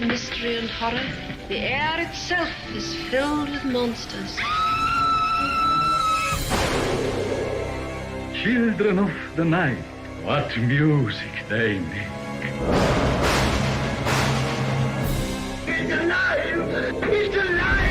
mystery and horror, the air itself is filled with monsters. Children of the night, what music they make. He's alive! He's alive!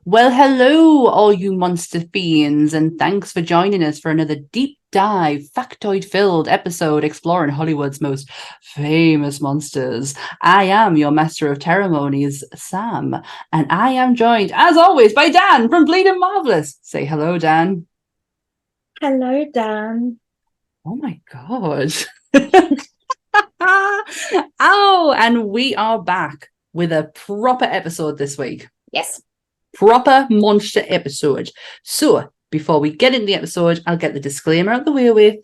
Well, hello, all you monster fiends, and thanks for joining us for another deep dive, factoid-filled episode exploring Hollywood's most famous monsters. I am your master of ceremonies, Sam, and I am joined, as always, by Dan from Bleeding Marvelous. Say hello, Dan. Hello, Dan. Oh my God. Oh, and we are back with a proper episode this week. Yes. Proper monster episode. So, before we get into the episode, I'll get the disclaimer out the way with,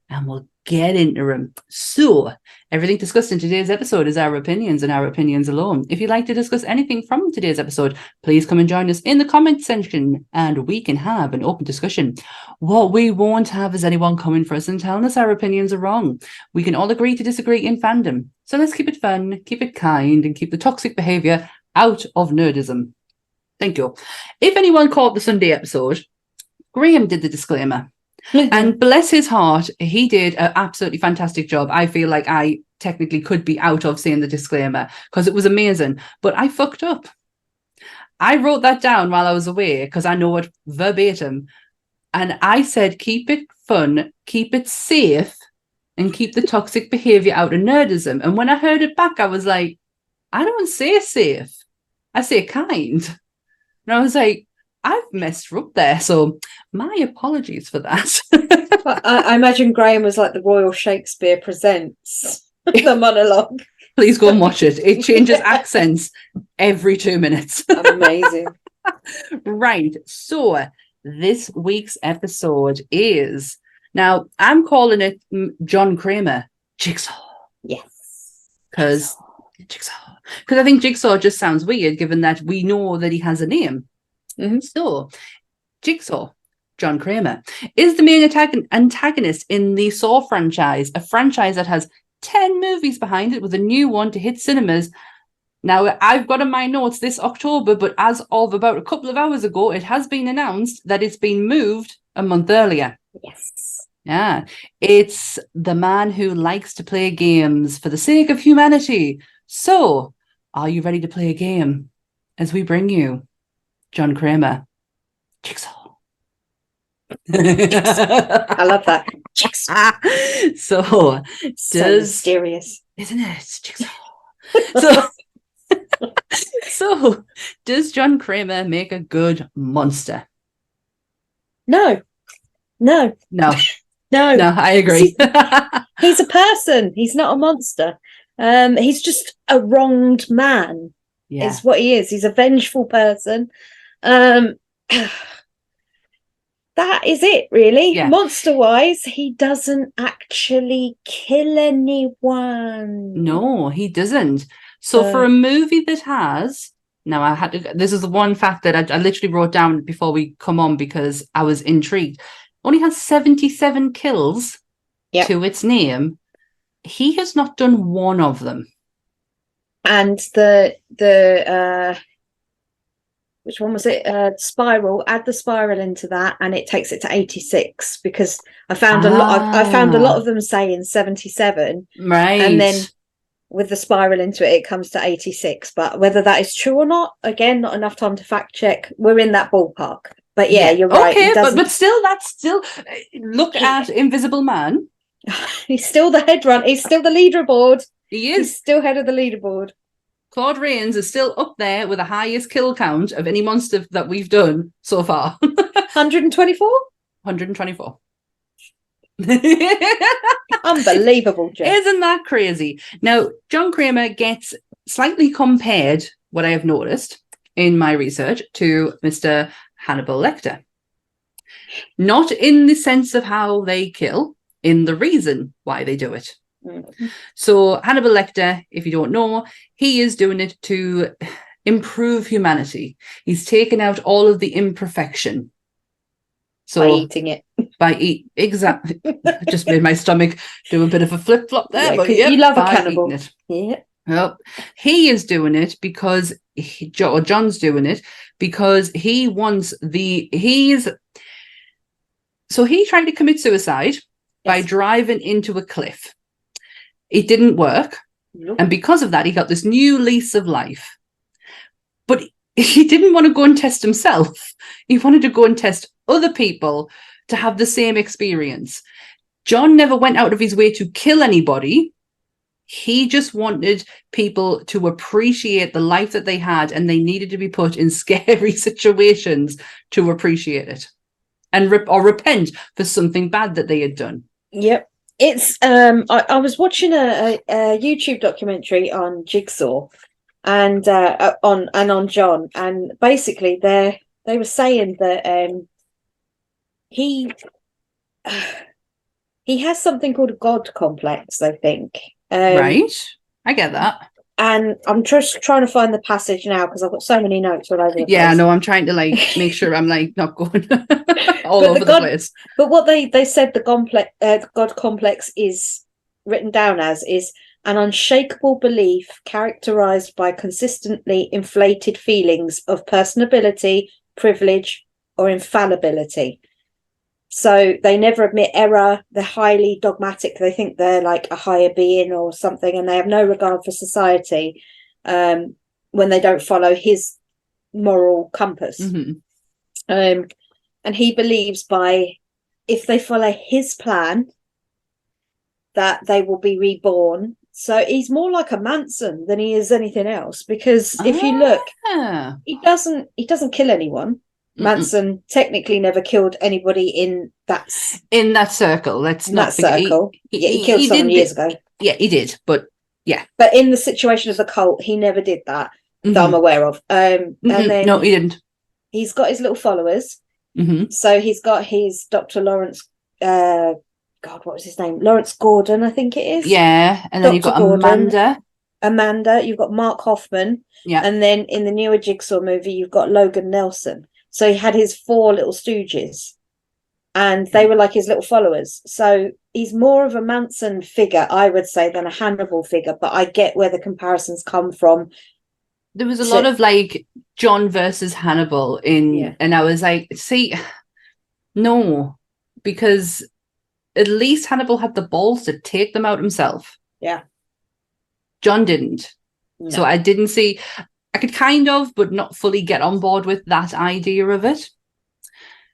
and we'll get into them. So, everything discussed in today's episode is our opinions and our opinions alone. If you'd like to discuss anything from today's episode, please come and join us in the comment section, and we can have an open discussion. What we won't have is anyone coming for us and telling us our opinions are wrong. We can all agree to disagree in fandom. So let's keep it fun, keep it kind, and keep the toxic behaviour out of nerdism. Thank you. If anyone caught the Sunday episode, Graham did the disclaimer. And bless his heart, he did an absolutely fantastic job. I feel like I technically could be out of saying the disclaimer because it was amazing. But I fucked up. I wrote that down while I was away because I know it verbatim. And I said, keep it fun, keep it safe, and keep the toxic behaviour out of nerdism. And when I heard it back, I was like, I don't say safe. I say kind. And I was like, I've messed up there. So my apologies for that. I imagine Graham was like the Royal Shakespeare Presents, the monologue. Please go and watch it. It changes accents every 2 minutes. Amazing. Right. So this week's episode is, now I'm calling it John Kramer Jigsaw. Yes. Because I think Jigsaw just sounds weird given that we know that he has a name. Mm-hmm. So, Jigsaw, John Kramer, is the main antagonist in the Saw franchise, a franchise that has 10 movies behind it with a new one to hit cinemas. Now, I've got in my notes this October, but as of about a couple of hours ago, it has been announced that it's been moved a month earlier. Yes. Yeah, it's the man who likes to play games for the sake of humanity. So, are you ready to play a game as we bring you John Kramer, Jigsaw? I love that. Jigsaw. So mysterious, isn't it? Jigsaw. So, does John Kramer make a good monster? No, I agree. He's a person. He's not a monster. He's just a wronged man. Yeah. Is what he is. He's a vengeful person. That is it, really. Yeah. Monster-wise, he doesn't actually kill anyone. No, he doesn't. So for a movie that has, now this is the one fact that I literally wrote down before we come on because I was intrigued. Only has 77 kills to its name. He has not done one of them. And the which one was it? Spiral. Add the spiral into that, and it takes it to 86 because I found a lot. I found a lot of them saying 77, right? And then with the spiral into it, it comes to 86. But whether that is true or not, again, not enough time to fact check. We're in that ballpark. But yeah, you're right. Okay, but still, that's still look at Invisible Man. He's still the head run. He's still the leaderboard. He is. He's still head of the leaderboard. Claude Rains is still up there with the highest kill count of any monster that we've done so far. 124? 124. Unbelievable, Jeff. Isn't that crazy? Now, John Kramer gets slightly compared, what I have noticed in my research, to Mr. Hannibal Lecter. Not in the sense of how they kill, in the reason why they do it. Mm-hmm. So Hannibal Lecter, if you don't know, he is doing it to improve humanity. He's taken out all of the imperfection. So by eating it. Exactly. Just made my stomach do a bit of a flip flop there. Yeah, but 'cause yep, you love a by cannibal. eating it. Yeah. Well, he is doing it because John's doing it because he wants so he tried to commit suicide by Yes. driving into a cliff. It didn't work. Nope. And because of that, he got this new lease of life. But he didn't want to go and test himself. He wanted to go and test other people to have the same experience. John never went out of his way to kill anybody. He just wanted people to appreciate the life that they had, and they needed to be put in scary situations to appreciate it and repent for something bad that they had done. Yep. It's I was watching a YouTube documentary on Jigsaw and on John, and basically they were saying that he has something called a God complex, I think. Right. I get that. And I'm just trying to find the passage now because I've got so many notes all over the place. Yeah, no, I'm trying to make sure I'm not going all over the place. But what they said the God complex is written down as is an unshakable belief characterized by consistently inflated feelings of personability, privilege, or infallibility. So they never admit error. They're highly dogmatic. They think they're like a higher being or something, and they have no regard for society when they don't follow his moral compass. Mm-hmm. And he believes if they follow his plan, that they will be reborn. So he's more like a Manson than he is anything else, because if you look, he doesn't kill anyone. Manson technically never killed anybody in that circle. Let's not forget. He killed someone years ago. Yeah, he did, but yeah. But in the situation of the cult, he never did that that I'm aware of. And then no, he didn't. He's got his little followers. Mm-hmm. So he's got his Dr. Lawrence. God, what was his name? Lawrence Gordon, I think it is. Yeah, and then you've got Amanda. You've got Mark Hoffman. Yeah, and then in the newer Jigsaw movie, you've got Logan Nelson. So he had his 4 little stooges, and they were like his little followers. So he's more of a Manson figure, I would say, than a Hannibal figure. But I get where the comparisons come from. There was a lot of like John versus Hannibal and I was like, see, no, because at least Hannibal had the balls to take them out himself. Yeah. John didn't. No. So I didn't see... I could kind of, but not fully get on board with that idea of it.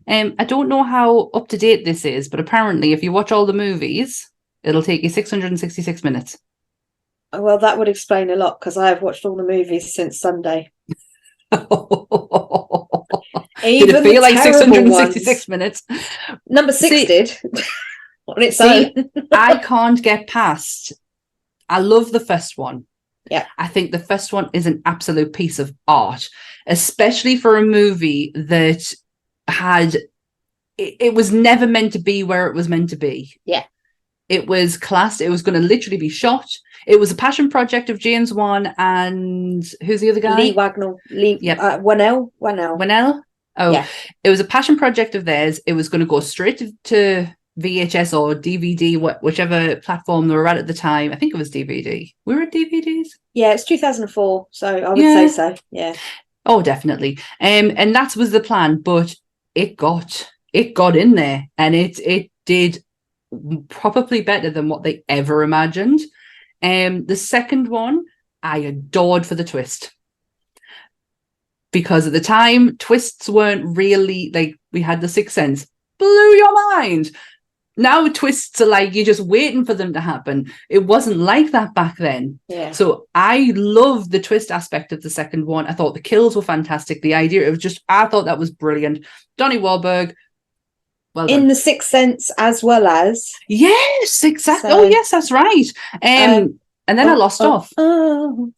I don't know how up to date this is, but apparently if you watch all the movies, it'll take you 666 minutes. Well, that would explain a lot, because I have watched all the movies since Sunday. Did it feel like 666 minutes? Number 6 did. On its own. I can't get past... I love the first one. Yeah, I think the first one is an absolute piece of art, especially for a movie that had... It was never meant to be where it was meant to be. Yeah. It was classed. It was going to literally be shot. It was a passion project of James Wan and... Who's the other guy? Lee Wagnall. Whannell. Whannell? Oh, yeah. It was a passion project of theirs. It was going to go straight to VHS or DVD, whichever platform they were at the time. I think it was DVD. We were at DVDs? Yeah, it's 2004, so I would say so, yeah. Oh, definitely. And that was the plan, but it got in there, and it did probably better than what they ever imagined. The second one, I adored for the twist. Because at the time, twists weren't really, like, we had the Sixth Sense. Blew your mind. Now twists are like you're just waiting for them to happen. It wasn't like that back then. Yeah. So I loved the twist aspect of the second one. I thought the kills were fantastic. The idea, I thought that was brilliant. Donnie Wahlberg, well done. In the Sixth Sense as well as... Yes, exactly. So, yes, that's right. And then I lost off. The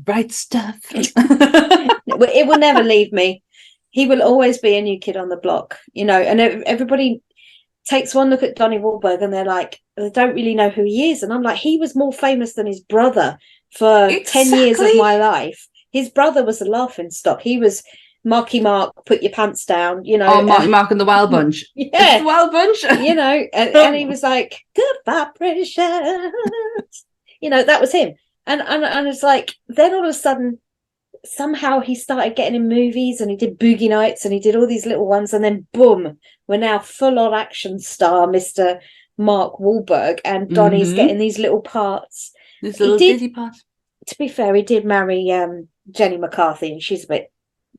right stuff. It will never leave me. He will always be a new kid on the block, and everybody takes one look at Donnie Wahlberg and they're like, they don't really know who he is. And I'm like, he was more famous than his brother for 10 years of my life. His brother was a laughing stock. He was Marky Mark, put your pants down, you know. Oh, Mark and the Wild Bunch. Yeah. It's the Wild Bunch. You know, and he was like, good vibrations. You know, that was him. And it's like, then all of a sudden, somehow he started getting in movies, and he did Boogie Nights, and he did all these little ones, and then boom, we're now full-on action star, Mr. Mark Wahlberg, and Donnie's getting these little parts. This little dizzy part. To be fair, he did marry Jenny McCarthy, and she's a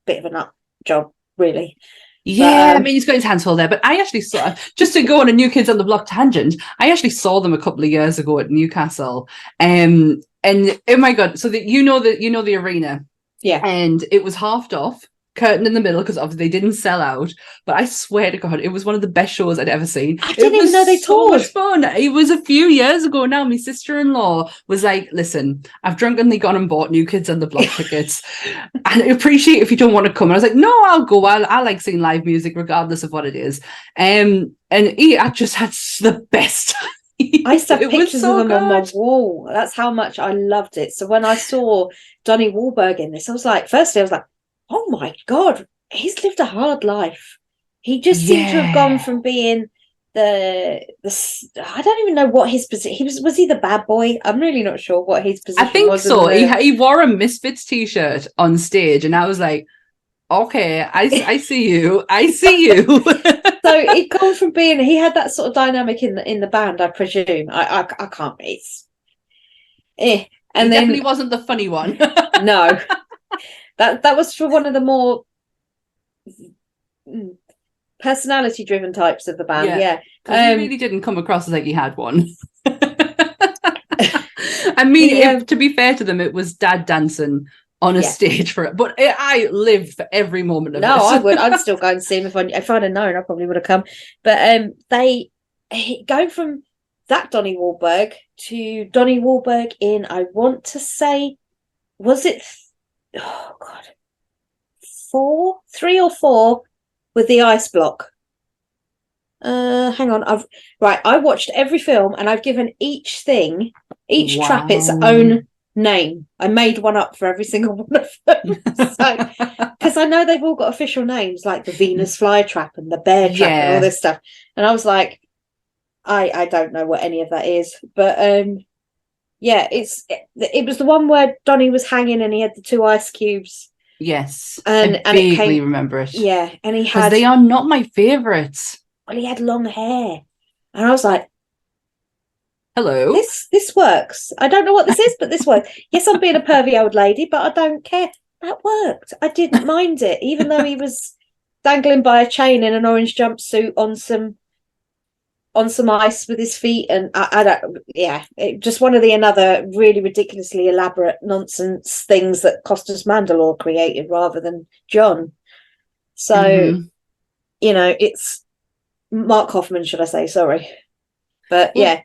bit of a nut job, really. Yeah, I mean, he's got his hands full there. But I actually saw, just to go on a New Kids on the Block tangent, I actually saw them a couple of years ago at Newcastle. And oh my God, so that you know the arena. Yeah. And it was halved off, curtain in the middle, because obviously they didn't sell out. But I swear to God, it was one of the best shows I'd ever seen. I didn't even know they so toured. much fun. It was a few years ago now. My sister-in-law was like, listen, I've drunkenly gone and bought New Kids on the Block tickets. And I appreciate if you don't want to come. And I was like, no, I'll go. I like seeing live music regardless of what it is. And I just had the best time. I used to have pictures of them on my wall. That's how much I loved it. So when I saw Donnie Wahlberg in this, I was like, oh my God, he's lived a hard life. He just seemed to have gone from being the I don't even know what his position. Was he the bad boy? I'm really not sure what his position was. I think so. He wore a Misfits t-shirt on stage, and I was like, okay, I see you. I see you. So he'd gone from he had that sort of dynamic in the band, I presume. I can't. And he then definitely wasn't the funny one. No, that was for one of the more personality-driven types of the band. Yeah. He really didn't come across as like he had one. I mean, to be fair to them, it was dad dancing on a stage for it, but I lived for every moment of it. No, I would. I'd still go and see him if I'd have known. I probably would have come. But they go from that Donnie Wahlberg to Donnie Wahlberg in, I want to say, was it? Oh God, 3 or 4 with the ice block. Hang on. I watched every film, and I've given each trap its own name. I made one up for every single one of them. So, because I know they've all got official names, like the Venus flytrap and the bear trap and all this stuff. And I was like, I don't know what any of that is, but it was the one where Donnie was hanging and he had the 2 ice cubes. Yes, and I vaguely remember it. Yeah, and he had. They are not my favourites. Well, he had long hair, and I was like, hello, this works. I don't know what this is, but this works. Yes, I'm being a pervy old lady, but I don't care. That worked. I didn't mind it, even though he was dangling by a chain in an orange jumpsuit on some ice with his feet, and I don't. Yeah, just one of the another really ridiculously elaborate nonsense things that Costas Mandylor created rather than John. So, it's Mark Hoffman, should I say? Sorry, but yeah.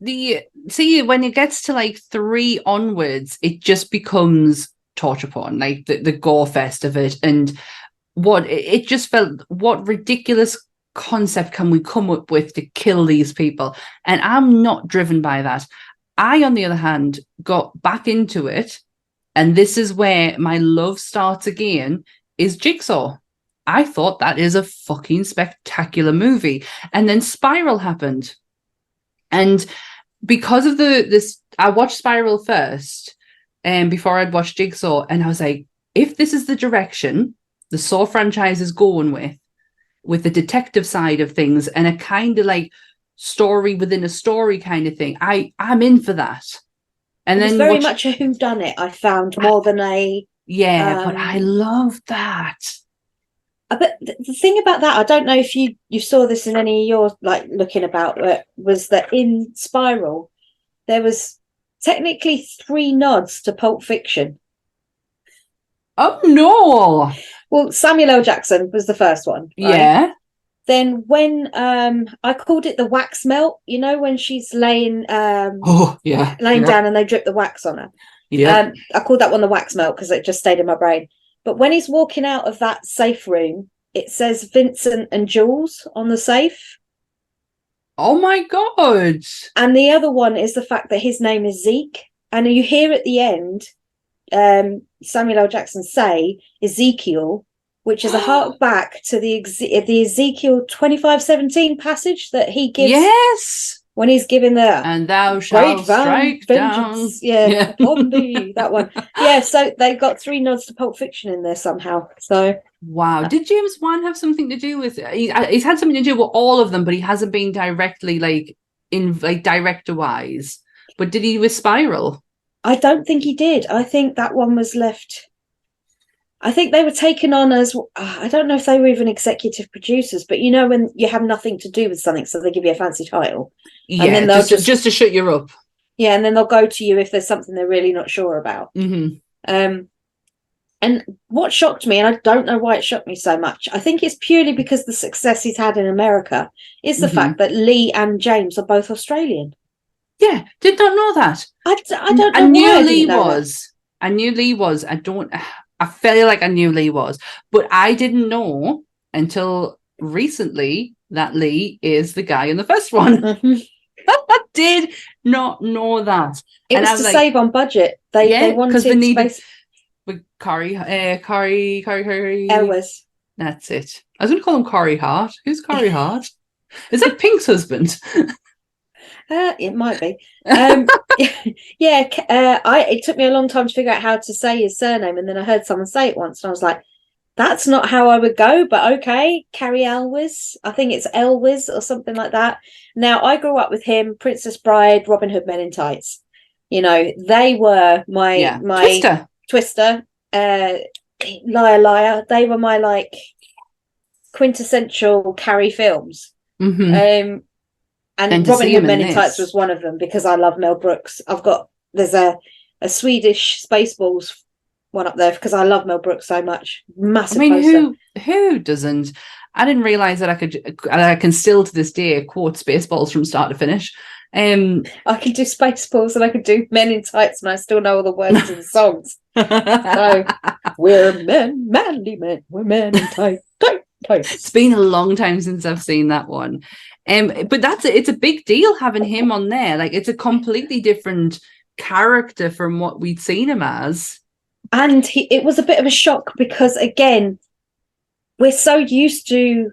When it gets to like 3 onwards, it just becomes torture porn, like the gore fest of it, and it just felt, what ridiculous concept can we come up with to kill these people? And I'm not driven by that. I, on the other hand, got back into it, and this is where my love starts again, is Jigsaw. I thought that is a fucking spectacular movie. And then Spiral happened. And because of this, I watched Spiral first, and before I'd watched Jigsaw, and I was like, if this is the direction the Saw franchise is going with the detective side of things and a kind of like story within a story kind of thing, I'm in for that. And then very much a whodunit, I found, more than a but I love that. But the thing about that, I don't know if you saw this in any of your like looking about it, was that in Spiral there was technically 3 nods to Pulp Fiction. Oh no! Well, Samuel L. Jackson was the first one. Right? Yeah. Then when I called it the wax melt, when she's laying down and they drip the wax on her. Yeah. I called that one the wax melt because it just stayed in my brain. But when he's walking out of that safe room, it says Vincent and Jules on the safe. Oh my God. And the other one is the fact that his name is Zeke. And you hear at the end, Samuel L. Jackson say Ezekiel, which is a hark back to the Ezekiel 25:17 passage that he gives. Yes. When he's giving the and thou shalt strike down. Yeah, upon thee, that one. Yeah, so they got 3 nods to Pulp Fiction in there somehow. So wow, did James Wan have something to do with it? He's had something to do with all of them, but he hasn't been directly director wise. But did he with Spiral? I don't think he did. I think that one was left. I think they were taken on as, I don't know if they were even executive producers, but when you have nothing to do with something, so they give you a fancy title. Yeah, and then they'll just to shut you up. Yeah, and then they'll go to you if there's something they're really not sure about. Mm-hmm. And what shocked me, and I don't know why it shocked me so much, I think it's purely because the success he's had in America is the fact that Lee and James are both Australian. Yeah, did not know that. I don't know. I knew Lee was. I knew Lee was. I feel like I knew Lee was, but I didn't know until recently that Lee is the guy in the first one. I did not know that. It was to save on budget. They wanted they needed space. With Corey Elwes. That's it. I was going to call him Corey Hart. Who's Corey Hart? Is that Pink's husband? It might be. It took me a long time to figure out how to say his surname, and then I heard someone say it once, and I was like, "That's not how I would go." But okay, Carrie Elwes. I think it's Elwes or something like that. Now, I grew up with him, Princess Bride, Robin Hood Men in Tights. They were my Twister, Liar Liar. They were my quintessential Carrie films. Mm-hmm. And Robin Hood Men in Tights was one of them because I love Mel Brooks. There's a Swedish Spaceballs one up there because I love Mel Brooks so much. Massive. I mean, who doesn't? I didn't realize that I can still to this day quote Spaceballs from start to finish. I can do Spaceballs and I can do Men in Tights and I still know all the words of the songs. So we're men, manly men. We're men in tights. It's been a long time since I've seen that one. But it's a big deal having him on there. It's a completely different character from what we'd seen him as. And it was a bit of a shock because, again, we're so used to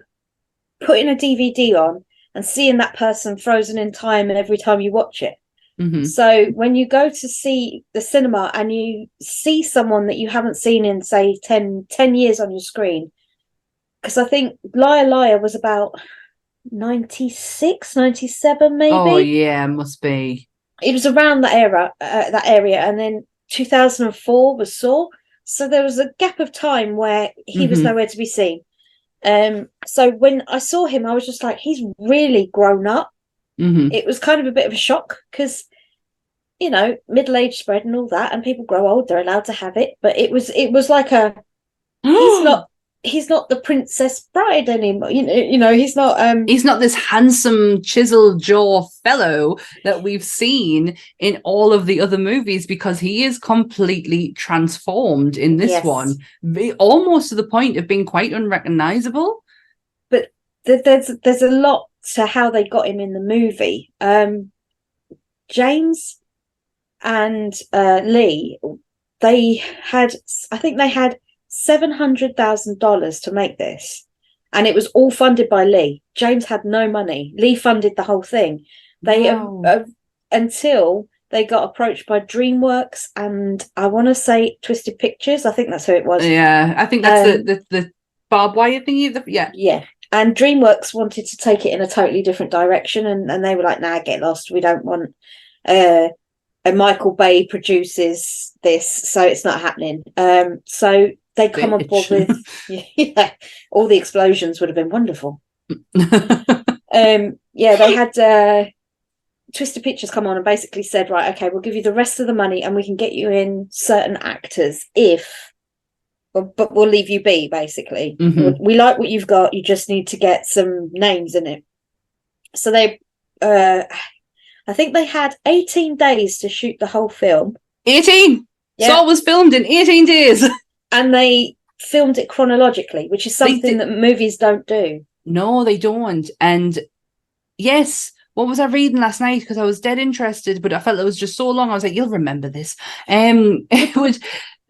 putting a DVD on and seeing that person frozen in time every time you watch it. Mm-hmm. So when you go to see the cinema and you see someone that you haven't seen in, say, 10 years on your screen, because I think Liar Liar was about 96, 97 maybe. Oh yeah, must be. It was around that area, and then 2004 was Saw. So there was a gap of time where he was nowhere to be seen. So when I saw him, I was just like, he's really grown up. Mm-hmm. It was kind of a bit of a shock because, middle age spread and all that, and people grow old, they're allowed to have it. But it was like he's not the Princess Bride anymore. He's not. He's not this handsome, chisel jaw fellow that we've seen in all of the other movies because he is completely transformed in this one, almost to the point of being quite unrecognizable. But there's a lot to how they got him in the movie. James and Lee, they had $700,000 to make this, and it was all funded by Lee. James had no money. Lee funded the whole thing. They until they got approached by DreamWorks and I want to say Twisted Pictures. I think that's who it was. Yeah, I think that's the barbed wire thingy. Yeah. And DreamWorks wanted to take it in a totally different direction, and they were like, "Nah, get lost. We don't want." And Michael Bay produces this, so it's not happening. So they come on board with all the explosions would have been wonderful. They had Twisted Pictures come on and basically said, right, okay, we'll give you the rest of the money and we can get you in certain actors but we'll leave you be, basically. Mm-hmm. We like what you've got, you just need to get some names in it. So they I think they had 18 days to shoot the whole film. 18? Yeah. So it was filmed in 18 days. And they filmed it chronologically, which is something that movies don't do. No, they don't. And yes, what was I reading last night? Because I was dead interested, but I felt it was just so long. I was like, you'll remember this. It was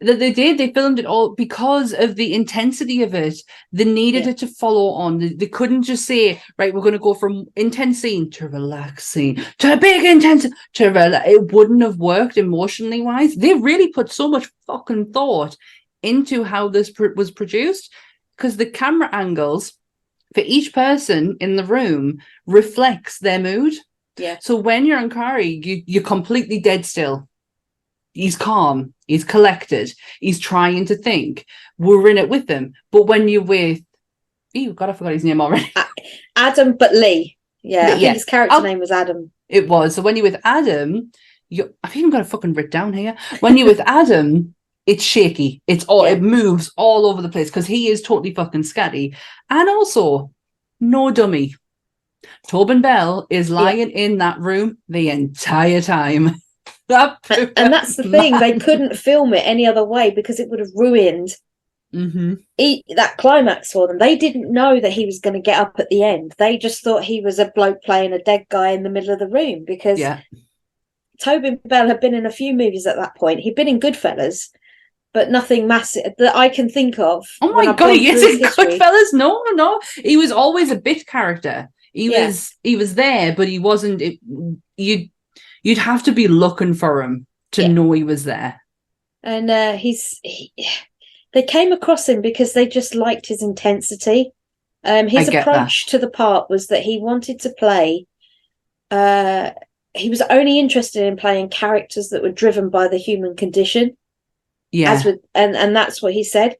that they filmed it all because of the intensity of it. They needed it to follow on. They couldn't just say, right, we're going to go from intense scene to relax scene to a big intense to relax. It wouldn't have worked emotionally wise. They really put so much fucking thought into how this was produced, because the camera angles for each person in the room reflects their mood. Yeah. So when you're on Kari, you're completely dead still. He's calm. He's collected. He's trying to think. We're in it with him. But when you're with... God, I forgot his name already. Adam, but Lee. Yeah, I think his character name was Adam. It was. So when you're with Adam, I've even got a fucking writ down here. When you're with Adam, it's shaky. It's all it moves all over the place because he is totally fucking scatty. And also, no dummy. Tobin Bell is lying in that room the entire time. And that's the thing. They couldn't film it any other way because it would have ruined that climax for them. They didn't know that he was going to get up at the end. They just thought he was a bloke playing a dead guy in the middle of the room because Tobin Bell had been in a few movies at that point. He'd been in Goodfellas, but nothing massive that I can think of. Oh my God, he is in Goodfellas? No. He was always a bit character. He was there, but he wasn't. You'd have to be looking for him to know he was there. And they came across him because they just liked his intensity. His approach to the part was that he wanted to play. He was only interested in playing characters that were driven by the human condition. Yeah, and that's what he said.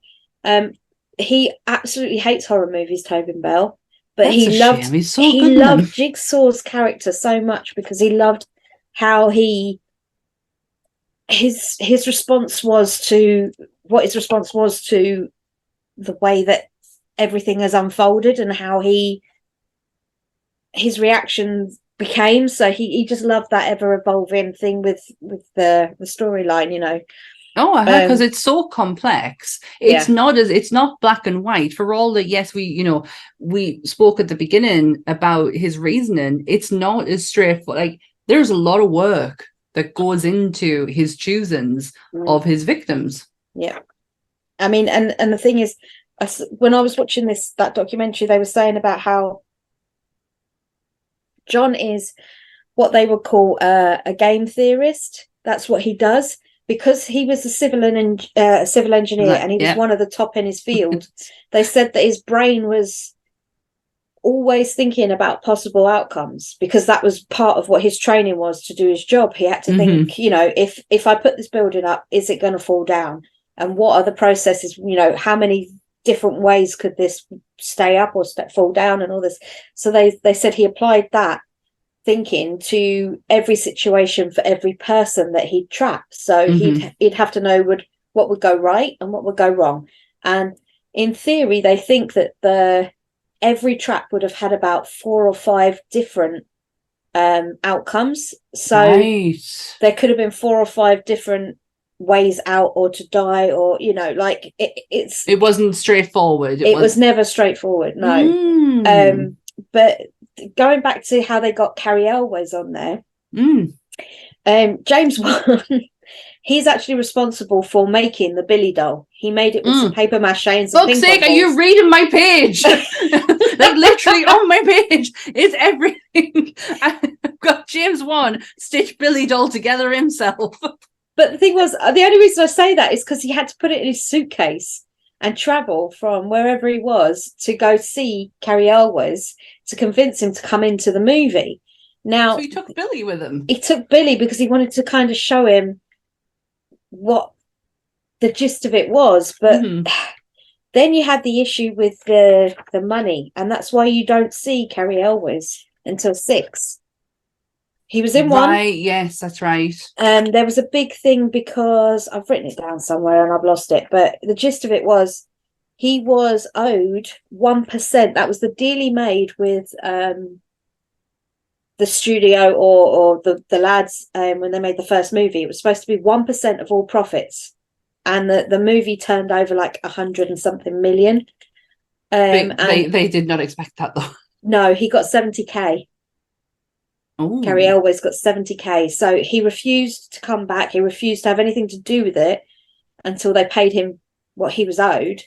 He absolutely hates horror movies, Tobin Bell, but he loved Jigsaw's character so much because he loved how his response was to his response was to the way that everything has unfolded and how his reaction became. So he just loved that ever evolving thing with the storyline, you know. Oh, because it's so complex. It's not black and white. For all that, we spoke at the beginning about his reasoning. It's not as straightforward. Like, there's a lot of work that goes into his choosings of his victims. Yeah, I mean, and the thing is, when I was watching that documentary, they were saying about how John is what they would call a game theorist. That's what he does. Because he was a civil engineer and he was one of the top in his field, they said that his brain was always thinking about possible outcomes because that was part of what his training was to do his job. He had to think, if I put this building up, is it going to fall down? And what are the processes? How many different ways could this stay up or fall down and all this? So they said he applied that thinking to every situation for every person that he'd trap. So he'd have to know what would go right and what would go wrong. And in theory, they think that every trap would have had about 4 or 5 different outcomes. So there could have been 4 or 5 different ways out or to die, or it wasn't straightforward. It was never straightforward. No. But going back to how they got Carrie Elwes on there, James Wan, he's actually responsible for making the Billy doll. He made it with some paper mache and some Fuck's sake, are you reading my page? Like, literally on my page is everything. I've got James Wan stitch Billy doll together himself. But the thing was, the only reason I say that is because he had to put it in his suitcase and travel from wherever he was to go see Carrie Elwes to convince him to come into the movie. Now, so he took Billy with him. He took Billy because he wanted to kind of show him what the gist of it was. But then you had the issue with the money, and that's why you don't see Carrie Elwes until 6. He was in 1. Right, yes, that's right. There was a big thing because I've written it down somewhere and I've lost it. But the gist of it was he was owed 1%. That was the deal he made with the studio or the lads when they made the first movie. It was supposed to be 1% of all profits. And the movie turned over like 100 and something million. They did not expect that, though. No, he got 70k. Oh, Carrie Elway's got 70k. So he refused to come back. He refused to have anything to do with it until they paid him what he was owed.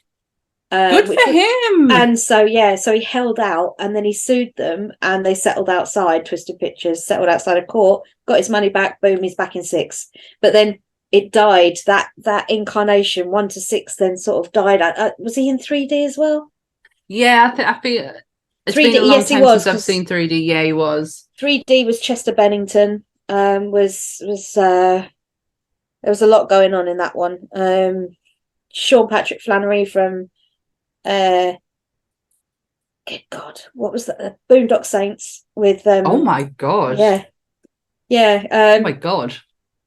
Good for him. And so he held out, and then he sued them, and they settled outside. Twisted Pictures settled outside of court, got his money back. Boom, he's back in 6. But then it died. That incarnation 1 to 6 then sort of died. Was he in 3D as well? Yeah, I feel it's 3D. been a long Yes, he time was, since I've seen 3D. Yeah, he was. 3D was Chester Bennington. There was a lot going on in that one. Sean Patrick Flannery from good God, what was that? Boondock Saints with oh my God. Yeah. Oh my God.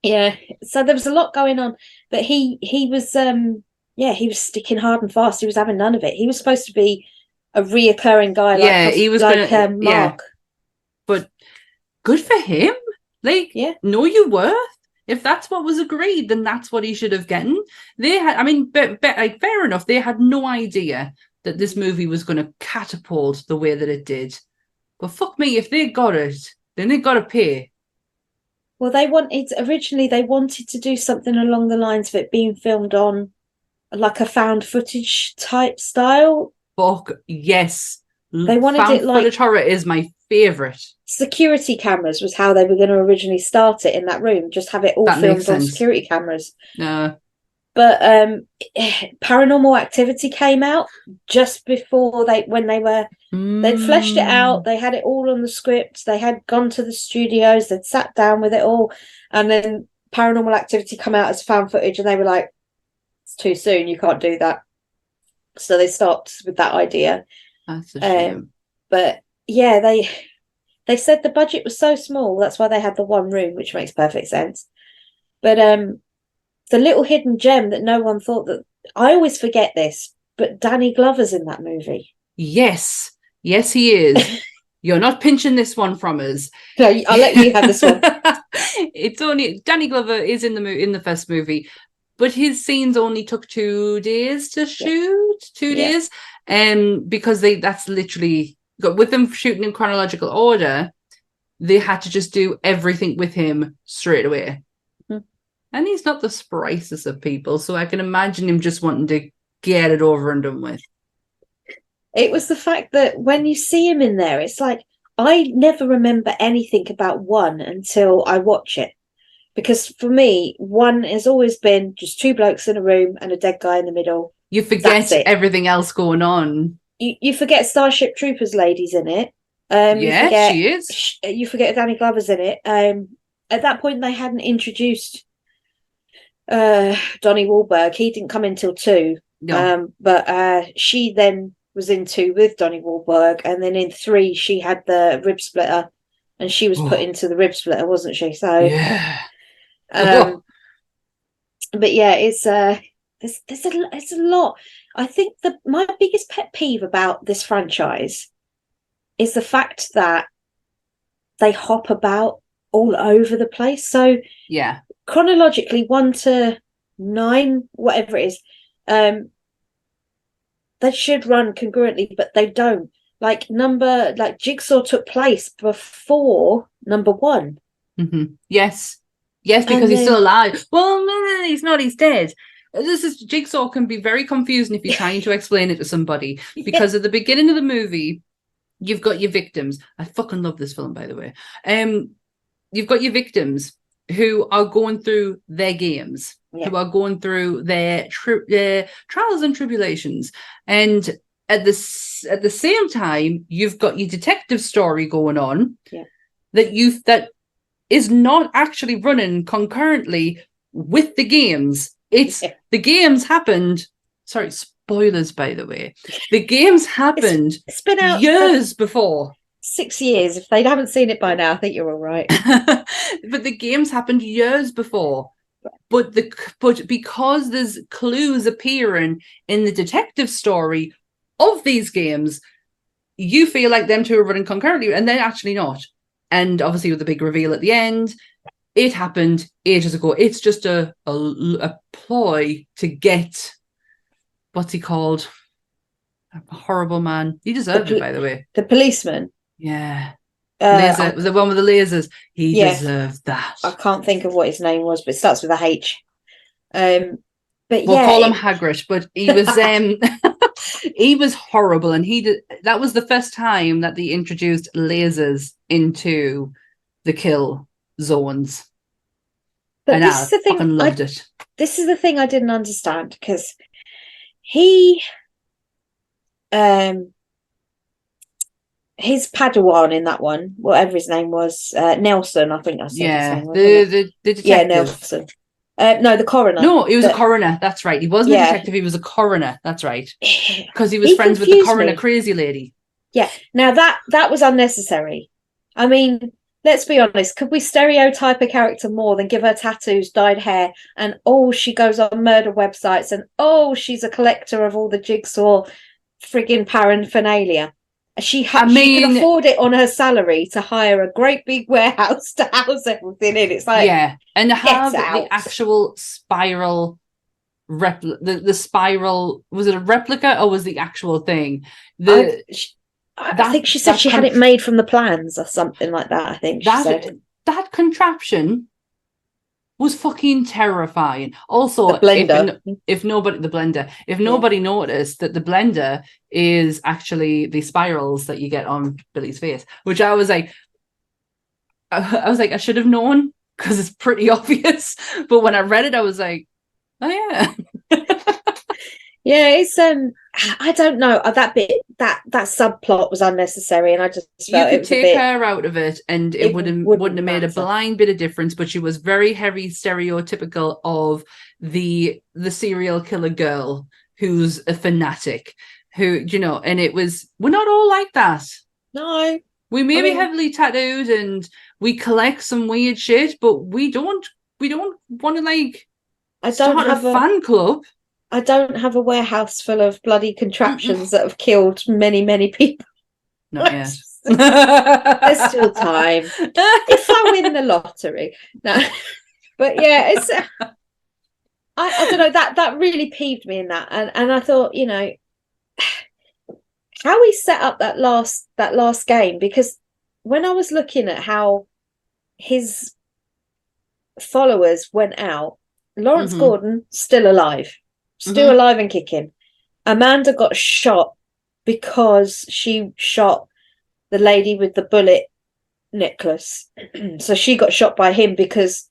Yeah. So there was a lot going on, but he was he was sticking hard and fast. He was having none of it. He was supposed to be a reoccurring guy, he was like gonna, Mark. But good for him. Like, know your worth. If that's what was agreed, then that's what he should have gotten. They had, I mean, but like, fair enough. They had no idea that this movie was going to catapult the way that it did. But fuck me, if they got it, then they got to pay. Well, originally they wanted to do something along the lines of it being filmed on like a found footage type style. Fuck yes. They wanted found it like footage horror is my favorite. Security cameras was how they were going to originally start it in that room. Just have it all filmed on security cameras. No. But Paranormal Activity came out just before they'd fleshed it out. They had it all on the script. They had gone to the studios. They'd sat down with it all, and then Paranormal Activity come out as found footage, and they were like, "It's too soon. You can't do that." So they stopped with that idea. That's a shame. But yeah, they said the budget was so small. That's why they had the one room, which makes perfect sense. But the little hidden gem that no one thought that, I always forget this, but Danny Glover's in that movie. Yes, he is. You're not pinching this one from us. No, I'll let you have this one. It's only Danny Glover is in the first movie, but his scenes only took 2 days to shoot. 2 days, because that's literally with them shooting in chronological order. They had to just do everything with him straight away. And he's not the sprightest of people, so I can imagine him just wanting to get it over and done with. It was the fact that when you see him in there, it's like, I never remember anything about 1 until I watch it. Because for me, 1 has always been just 2 blokes in a room and a dead guy in the middle. You forget everything else going on. You forget Starship Troopers lady's in it. She is. You forget Danny Glover's in it. At that point, they hadn't introduced Donnie Wahlberg. He didn't come in till 2. No. But she then was in 2 with Donnie Wahlberg, and then in 3 she had the rib splitter, and she was put into the rib splitter, wasn't she? So yeah. But yeah, it's a lot. I think my biggest pet peeve about this franchise is the fact that they hop about all over the place. So yeah, chronologically 1 to 9, whatever it is, they should run congruently, but they don't. Like Jigsaw took place before number 1. Mm-hmm. Yes, because he's still alive. Well, no, he's not. He's dead. Jigsaw can be very confusing if you're trying to explain it to somebody, because at the beginning of the movie, you've got your victims. I fucking love this film, by the way. You've got your victims who are going through their games, who are going through their trials and tribulations, and at the same time, you've got your detective story going on that is not actually running concurrently with the games. It's the games happened. Sorry, spoilers, by the way. The games happened it's been out years before. 6 years. If they haven't seen it by now, I think you're all right. But the games happened years before. But because there's clues appearing in the detective story of these games, you feel like them two are running concurrently, and they're actually not. And obviously, with the big reveal at the end, it happened ages ago. It's just a ploy to get, what's he called? A horrible man. He deserved it, by the way. The policeman. Yeah. Laser, the one with the lasers. He Yeah. deserved that. I can't think of what his name was, but it starts with a H. But We'll yeah, call him Hagrid, but he was he was horrible, and that was the first time that they introduced lasers into the kill zones. but And this I is the thing. fucking loved it. This is the thing I didn't understand, because he, his Padawan in that one, whatever his name was, Nelson, I think I said his name was. The detective. Yeah, Nelson. No, the coroner. No, he was a coroner. That's right. He wasn't a detective. He was a coroner. That's right. Because he was friends with the coroner crazy lady. Yeah. Now that was unnecessary. I mean, let's be honest. Could we stereotype a character more than give her tattoos, dyed hair, and she goes on murder websites, and she's a collector of all the Jigsaw friggin' paraphernalia? She can afford it on her salary to hire a great big warehouse to house everything in. It's like, and to have the actual spiral the spiral, was it a replica or was the actual thing? I think she said she had it made from the plans or something like that. I think she said that contraption was fucking terrifying. Also, the blender. If nobody noticed that the blender is actually the spirals that you get on Billy's face, which I was like, I should have known because it's pretty obvious. But when I read it, I was like, oh yeah. Yeah, it's I don't know, that bit, that subplot was unnecessary, and I just felt you could take her out of it and it wouldn't have made a blind bit of difference. But she was very heavy stereotypical of the serial killer girl who's a fanatic, who, and we're not all like that. No, we may be heavily tattooed and we collect some weird shit, but we don't want to start a fan club. I don't have a warehouse full of bloody contraptions that have killed many, many people. Not yet. There's still time. If I win the lottery. No. But yeah, it's I don't know, that really peeved me in that. And I thought, how he set up that last game, because when I was looking at how his followers went out, Lawrence Gordon still alive. Still alive and kicking. Amanda got shot because she shot the lady with the bullet necklace. So she got shot by him because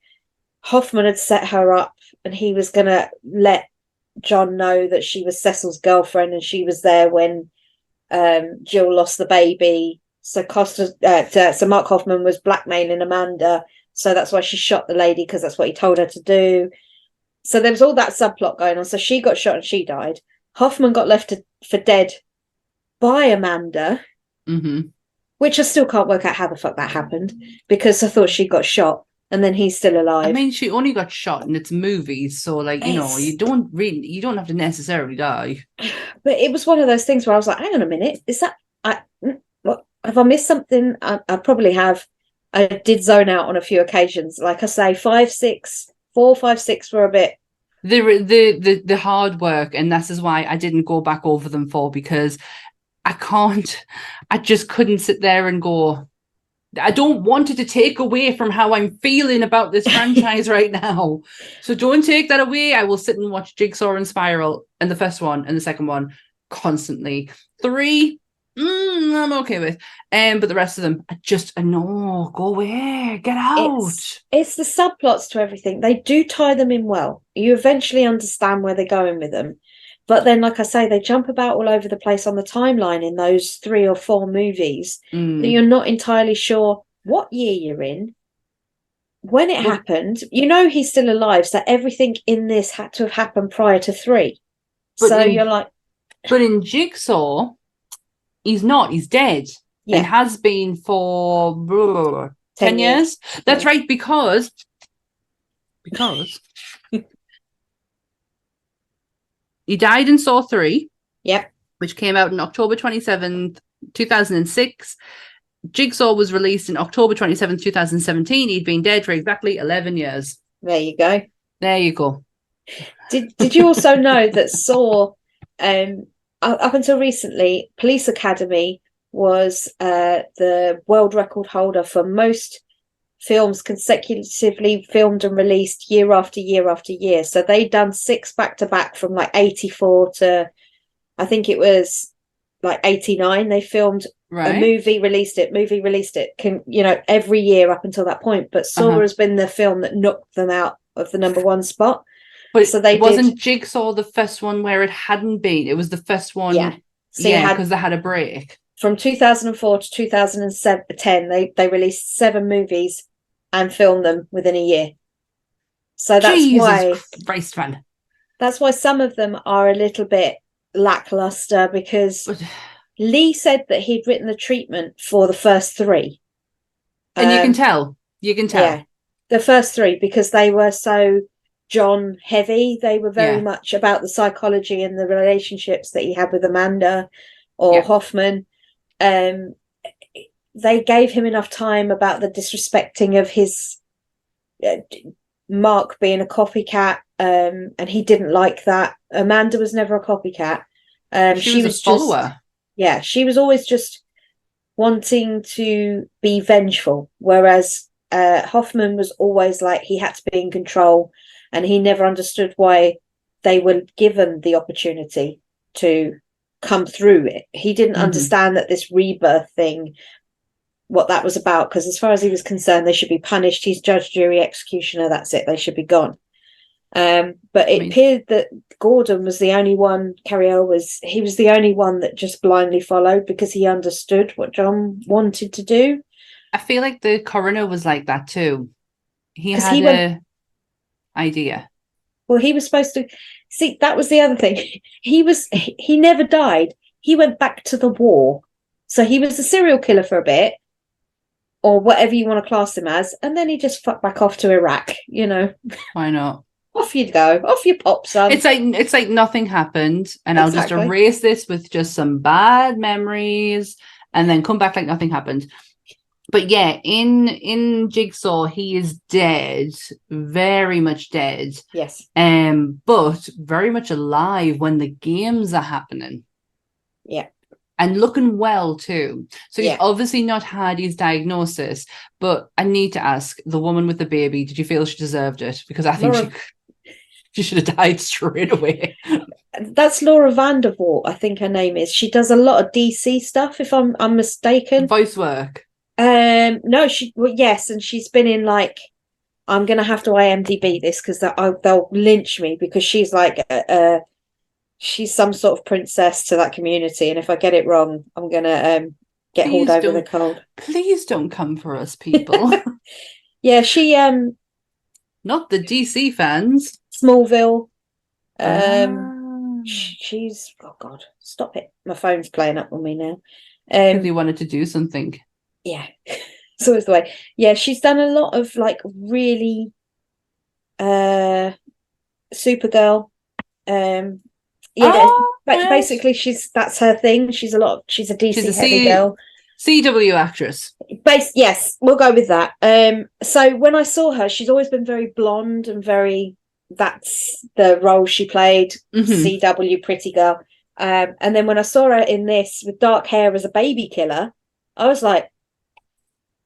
Hoffman had set her up, and he was going to let John know that she was Cecil's girlfriend, and she was there when Jill lost the baby. So Mark Hoffman was blackmailing Amanda. So that's why she shot the lady, because that's what he told her to do. So there was all that subplot going on. So she got shot and she died. Hoffman got left for dead by Amanda, which I still can't work out how the fuck that happened, because I thought she got shot and then he's still alive. I mean, she only got shot in its movies, so you don't have to necessarily die. But it was one of those things where I was like, hang on a minute, is that what, have I missed something? I probably have. I did zone out on a few occasions. Like I say, 4, 5, 6 were a bit. The hard work, and this is why I didn't go back over them because I just couldn't sit there and go, I don't want it to take away from how I'm feeling about this franchise right now. So don't take that away. I will sit and watch Jigsaw and Spiral, and the first one and the second one constantly. 3, I'm okay with. But the rest of them, no, go away, get out. It's the subplots to everything. They do tie them in well. You eventually understand where they're going with them. But then, like I say, they jump about all over the place on the timeline in those 3 or 4 movies. You're not entirely sure what year you're in, when it happened. He's still alive, so everything in this had to have happened prior to 3. You're like... But in Jigsaw, he's not. He's dead. Yeah. And has been for 10 years. That's right, because he died in Saw 3. Yep. Which came out on October 27th, 2006. Jigsaw was released in October 27th, 2017. He'd been dead for exactly 11 years. There you go. There you go. Did you also know that Saw, up until recently, Police Academy was the world record holder for most films consecutively filmed and released year after year after year. So they'd done 6 back to back from like 84 to, I think it was like 89. They filmed a movie, released it, every year up until that point. But Saw has been the film that knocked them out of the number 1 spot. But so they wasn't Jigsaw the first one where it hadn't been. It was the first one. Yeah. So because they had a break. From 2004 to 2010, they released 7 movies and filmed them within a year. So that's Jesus Christ, man. That's why some of them are a little bit lackluster, because Lee said that he'd written the treatment for the first 3. And you can tell. Yeah, the first 3, because they were so John heavy. They were very much about the psychology and the relationships that he had with Amanda or Hoffman. They gave him enough time about the disrespecting of his Mark being a copycat, and he didn't like that. Amanda was never a copycat. She was a follower. She was always just wanting to be vengeful, whereas Hoffman was always like he had to be in control, and he never understood why they were given the opportunity to come through it. He didn't understand that this rebirth thing, what that was about, because as far as he was concerned, they should be punished. He's judge, jury, executioner. That's it. They should be gone. But it appeared that Gordon was the only one, Carriel was the only one that just blindly followed, because he understood what John wanted to do. I feel like the coroner was like that too. He had an idea. Well, he was supposed to see, that was the other thing. He never died. He went back to the war. So he was a serial killer for a bit, or whatever you want to class him as, and then he just fucked back off to Iraq, Why not? Off you go. Off you pop, son. It's like nothing happened, and I'll just erase this with just some bad memories and then come back like nothing happened. But yeah, in Jigsaw, he is dead, very much dead. Yes. But very much alive when the games are happening. Yeah. And looking well too. So he's obviously not had his diagnosis. But I need to ask, the woman with the baby, did you feel she deserved it? Because I think she should have died straight away. That's Laura Vandervoort, I think her name is. She does a lot of DC stuff, if I'm mistaken. Voice work. No, yes, and she's been in like, I'm gonna have to IMDb this because they'll lynch me, because she's like she's some sort of princess to that community, and if I get it wrong, I'm gonna get hauled over the cold. Please don't come for us, people. Yeah, she not the DC fans. Smallville. She's, oh god, stop it! My phone's playing up on me now. If you wanted to do something. Yeah, so it's the way. Yeah, she's done a lot of like really Supergirl. Basically that's her thing. She's a DC heavy girl. CW actress. Yes, we'll go with that. So when I saw her, she's always been very blonde and that's the role she played, CW pretty girl. And then when I saw her in this with dark hair as a baby killer, I was like,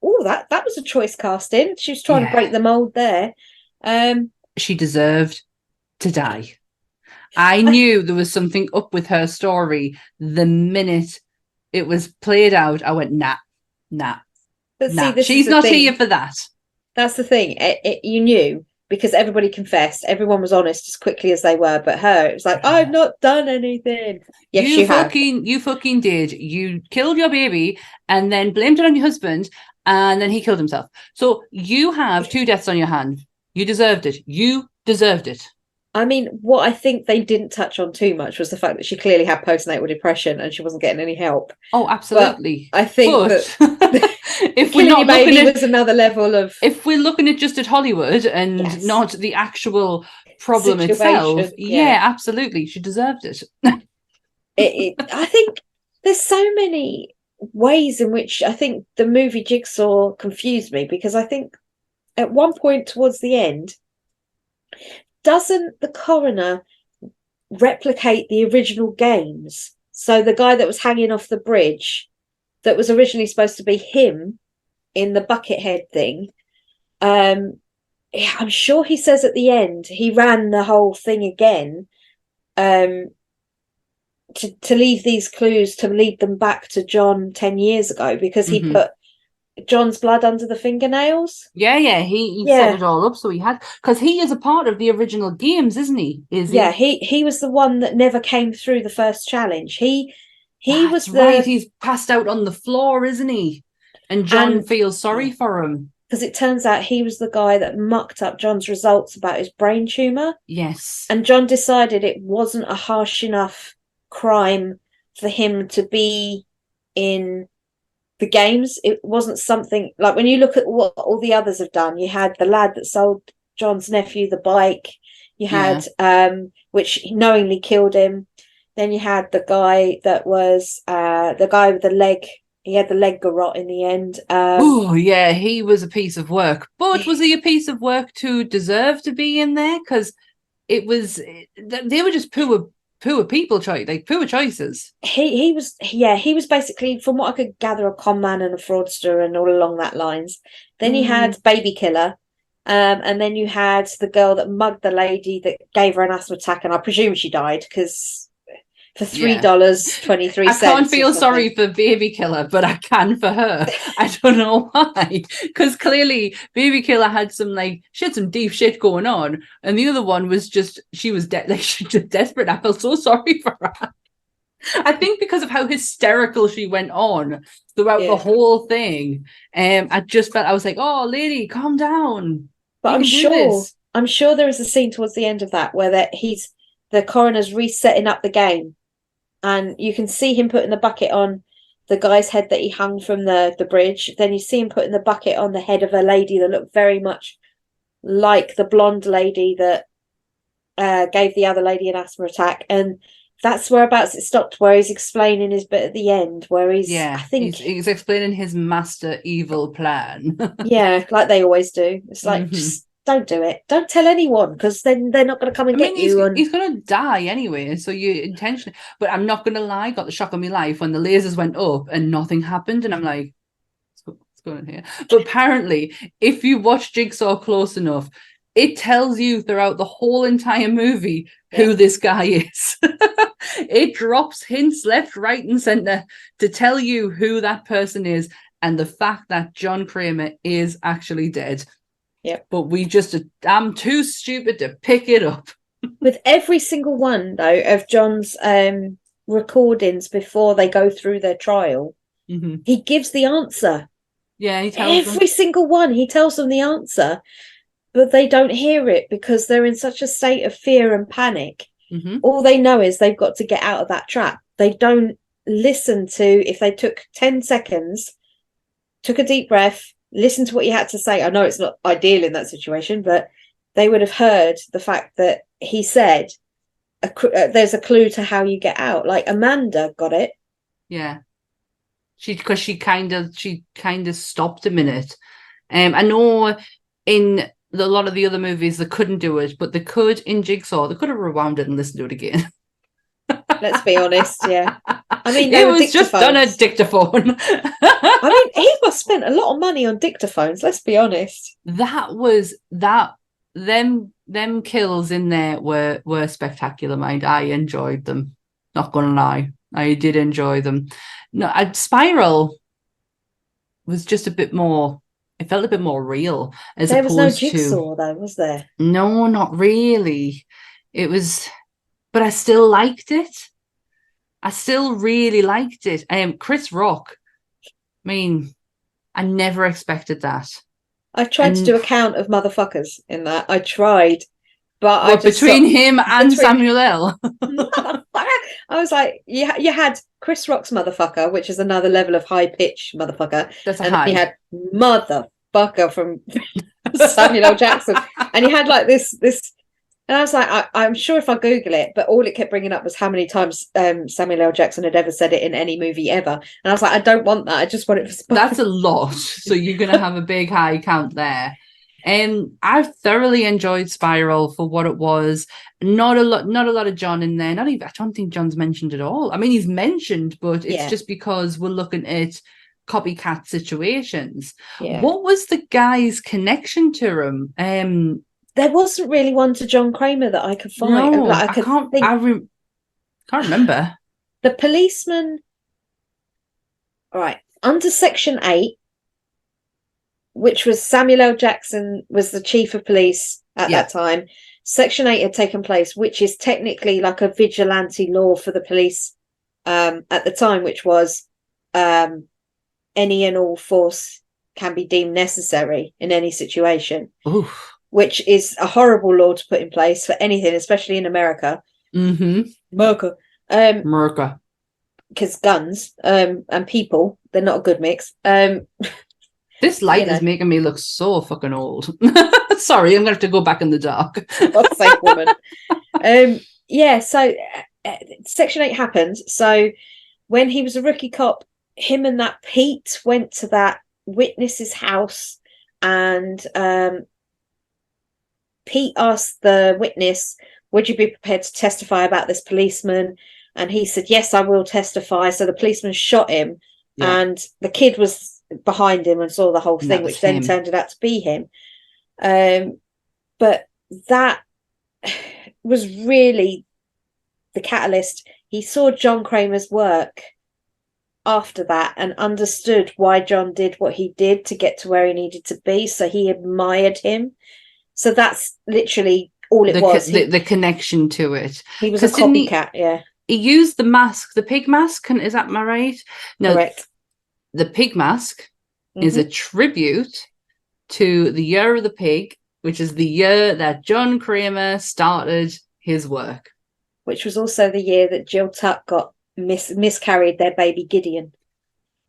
oh, that was a choice casting. She was trying to break the mold there. She deserved to die. I knew there was something up with her story the minute it was played out. I went, nah. But see, she's not here for that. That's the thing. You knew, because everybody confessed. Everyone was honest as quickly as they were. But her, it was like, I've not done anything. Yes, you fucking did. You killed your baby and then blamed it on your husband, and then he killed himself. So you have 2 deaths on your hand. You deserved it. I mean, what I think they didn't touch on too much was the fact that she clearly had postnatal depression and she wasn't getting any help. Oh, absolutely. But I think that if we're not looking at, was another level of. If we're looking at just at Hollywood and not the actual problem itself, absolutely, she deserved it. I think there's so many ways in which I think the movie Jigsaw confused me, because I think at one point towards the end, doesn't the coroner replicate the original games? So the guy that was hanging off the bridge, that was originally supposed to be him in the Buckethead thing. I'm sure he says at the end he ran the whole thing again, to leave these clues, to lead them back to John 10 years ago, because he put John's blood under the fingernails. He set it all up, so he had, because he is a part of the original games, isn't he? He was the one that never came through the first challenge. He was right. He's passed out on the floor, isn't he? And John feels sorry for him. Because it turns out he was the guy that mucked up John's results about his brain tumour. Yes. And John decided it wasn't a harsh enough crime for him to be in the games. It wasn't something like, when you look at what all the others have done, you had the lad that sold John's nephew the bike, you had which knowingly killed him, then you had the guy that was the guy with the leg. He had the leg garrot in the end. He was a piece of work. But was he a piece of work to deserve to be in there? Because they were just poor people, poor choices. He was basically, from what I could gather, a con man and a fraudster and all along that lines. Then you had Baby Killer, and then you had the girl that mugged the lady that gave her an asthma attack, and I presume she died because for $3.23. I can't feel sorry for Baby Killer, but I can for her. I don't know why. Because clearly Baby Killer had some deep shit going on, and the other one was just, she was just desperate. I felt so sorry for her. I think because of how hysterical she went on throughout the whole thing. I just felt, I was like, oh lady, calm down. But I'm sure there is a scene towards the end of that where the coroner's resetting up the game. And you can see him putting the bucket on the guy's head that he hung from the bridge. Then you see him putting the bucket on the head of a lady that looked very much like the blonde lady that gave the other lady an asthma attack. And that's whereabouts it stopped, where he's explaining his bit at the end, where he's explaining his master evil plan. Yeah, like they always do. It's like, just don't do it. Don't tell anyone, because then they're not going to come and get you. He's going to die anyway, so you intentionally. But I'm not going to lie, got the shock of my life when the lasers went up and nothing happened, and I'm like, what's going on here? But apparently, if you watch Jigsaw close enough, it tells you throughout the whole entire movie who this guy is. It drops hints left, right, and centre to tell you who that person is, and the fact that John Kramer is actually dead. Yeah, but I'm too stupid to pick it up. With every single one, though, of John's recordings before they go through their trial, he gives the answer. Yeah, he tells every single one. He tells them the answer, but they don't hear it because they're in such a state of fear and panic. All they know is they've got to get out of that trap. They don't listen to, if they took 10 seconds, took a deep breath, listen to what you had to say. I know it's not ideal in that situation, but they would have heard the fact that he said there's a clue to how you get out. Like Amanda got it. Yeah, she kind of stopped a minute. I know in a lot of the other movies they couldn't do it, but they could in Jigsaw. They could have rewound it and listened to it again. Let's be honest, yeah. I mean, it was just done a dictaphone. I mean, he must have spent a lot of money on dictaphones. Let's be honest. Them kills in there were spectacular, mind. I enjoyed them. Not gonna lie, I did enjoy them. No, Spiral was just a bit more. It felt a bit more real. There was no Jigsaw, though, was there? No, not really. It was, but I still liked it. I still really liked it. Chris Rock. I mean, I never expected that. I tried to do a count of motherfuckers in that. I tried, but between him and Samuel L. I was like, you had Chris Rock's motherfucker, which is another level of high pitch motherfucker. That's a high. You had motherfucker from Samuel L. Jackson, and you had like this. And I was like, I'm sure if I Google it, but all it kept bringing up was how many times Samuel L. Jackson had ever said it in any movie ever. And I was like, I don't want that. I just want it for Spiral. That's a lot. So you're going to have a big high count there. I've thoroughly enjoyed Spiral for what it was. Not a lot of John in there. Not even, I don't think John's mentioned at all. I mean, he's mentioned, but it's just because we're looking at copycat situations. Yeah. What was the guy's connection to him? There wasn't really one to John Kramer that I could find. No, Like, I can't. think Can't remember. the policeman. All right, under Section 8, which was Samuel L. Jackson was the chief of police at that time. Section 8 had taken place, which is technically like a vigilante law for the police at the time, which was any and all force can be deemed necessary in any situation. Oof. Which is a horrible law to put in place for anything, especially in America. America. Because guns and people, they're not a good mix. This light is making me look so fucking old. Sorry, I'm going to have to go back in the dark. God's sake, woman. So Section 8 happened. So when he was a rookie cop, him and that Pete went to that witness's house, and Pete asked the witness, would you be prepared to testify about this policeman? And he said, yes, I will testify. So the policeman shot him, and the kid was behind him and saw the whole thing, which then turned it out to be him. But that was really the catalyst. He saw John Kramer's work after that and understood why John did what he did to get to where he needed to be. So he admired him. So that's literally all it was. The connection to it. He was a copycat, He used the mask, the pig mask. Is that my right? No, correct. The pig mask is a tribute to the year of the pig, which is the year that John Kramer started his work. Which was also the year that Jill Tuck got miscarried their baby Gideon.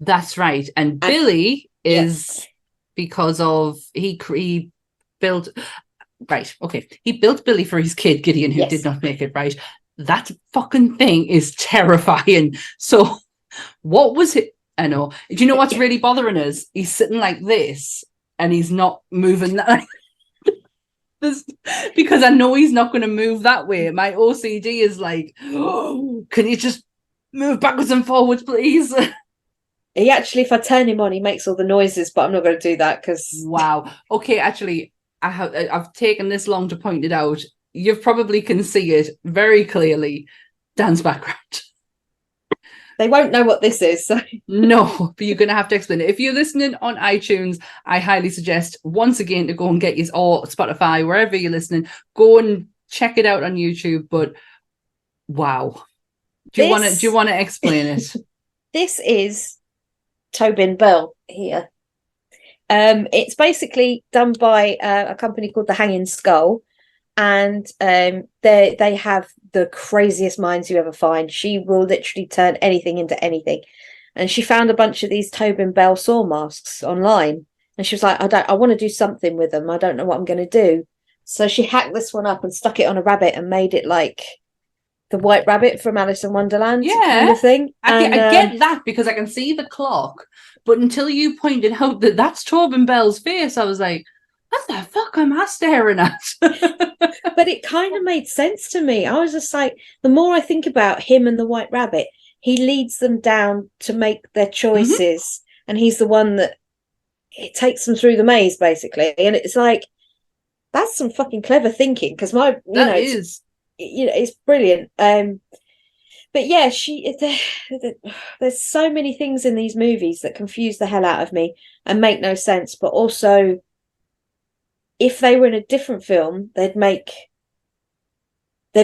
That's right. And Billy is because of he built he built Billy for his kid Gideon, who did not make it right. That fucking thing is terrifying. So what was it? I know. Do you know what's really bothering us? He's sitting like this and he's not moving that. Because I know he's not going to move that way. My OCD is like, oh, can you just move backwards and forwards, please? He actually, if I turn him on, he makes all the noises, but I'm not going to do that because... Wow. Okay, actually, I've taken this long to point it out. You probably can see it very clearly. Dan's background. They won't know what this is. So. No, but you're going to have to explain it. If you're listening on iTunes, I highly suggest once again to go and get or Spotify, wherever you're listening, go and check it out on YouTube. But wow. Do you want to explain it? This is Tobin Bell here. It's basically done by a company called The Hanging Skull, and they have the craziest minds you ever find. She will literally turn anything into anything, and she found a bunch of these Tobin Bell saw masks online, and she was like, I want to do something with them. I don't know what I'm going to do. So she hacked this one up and stuck it on a rabbit and made it like the White Rabbit from Alice in Wonderland kind of thing. I get that because I can see the clock, but until you pointed out that that's Tobin Bell's face, I was like, what the fuck am I staring at? But it kind of made sense to me. I was just like, the more I think about him and the White Rabbit, he leads them down to make their choices, and he's the one that it takes them through the maze, basically. And it's like, that's some fucking clever thinking, because it's brilliant. But yeah, there's so many things in these movies that confuse the hell out of me and make no sense, but also if they were in a different film, they'd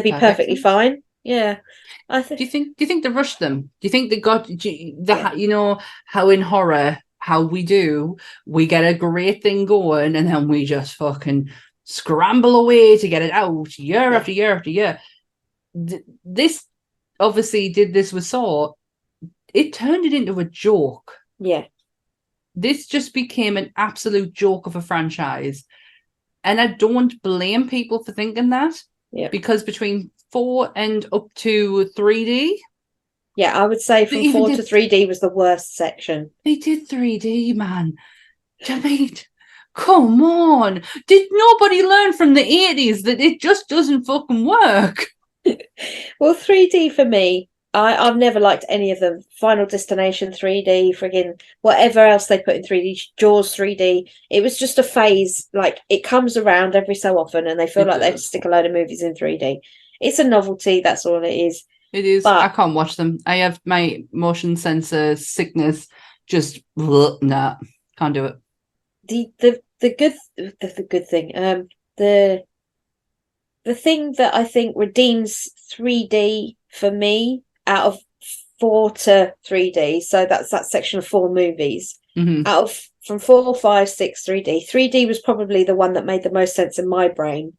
be perfectly fine. Yeah. Do you think they rushed them? Do you think they got you know how in horror, how we get a great thing going and then we just fucking scramble away to get it out year after year after year. This obviously did this with Saw. It turned it into a joke. Yeah. This just became an absolute joke of a franchise. And I don't blame people for thinking that. Yeah. Because between 4 and up to 3D. Yeah, I would say from 4 to 3D was the worst section. They did 3D, man. Do you know what I mean? Come on. Did nobody learn from the 80s that it just doesn't fucking work? Well, 3D for me, I've never liked any of them. Final Destination 3D, friggin' whatever else they put in 3D, Jaws 3D. It was just a phase. Like, it comes around every so often, and they feel like they stick a load of movies in 3D. It's a novelty. That's all it is. It is. But I can't watch them. I have my motion sensor sickness. Just nah, can't do it. The good thing. The thing that I think redeems 3D for me out of 4 to 3D, so that's that section of 4 movies. Mm-hmm. Out of from 4, 5, 6, 3D. 3D was probably the one that made the most sense in my brain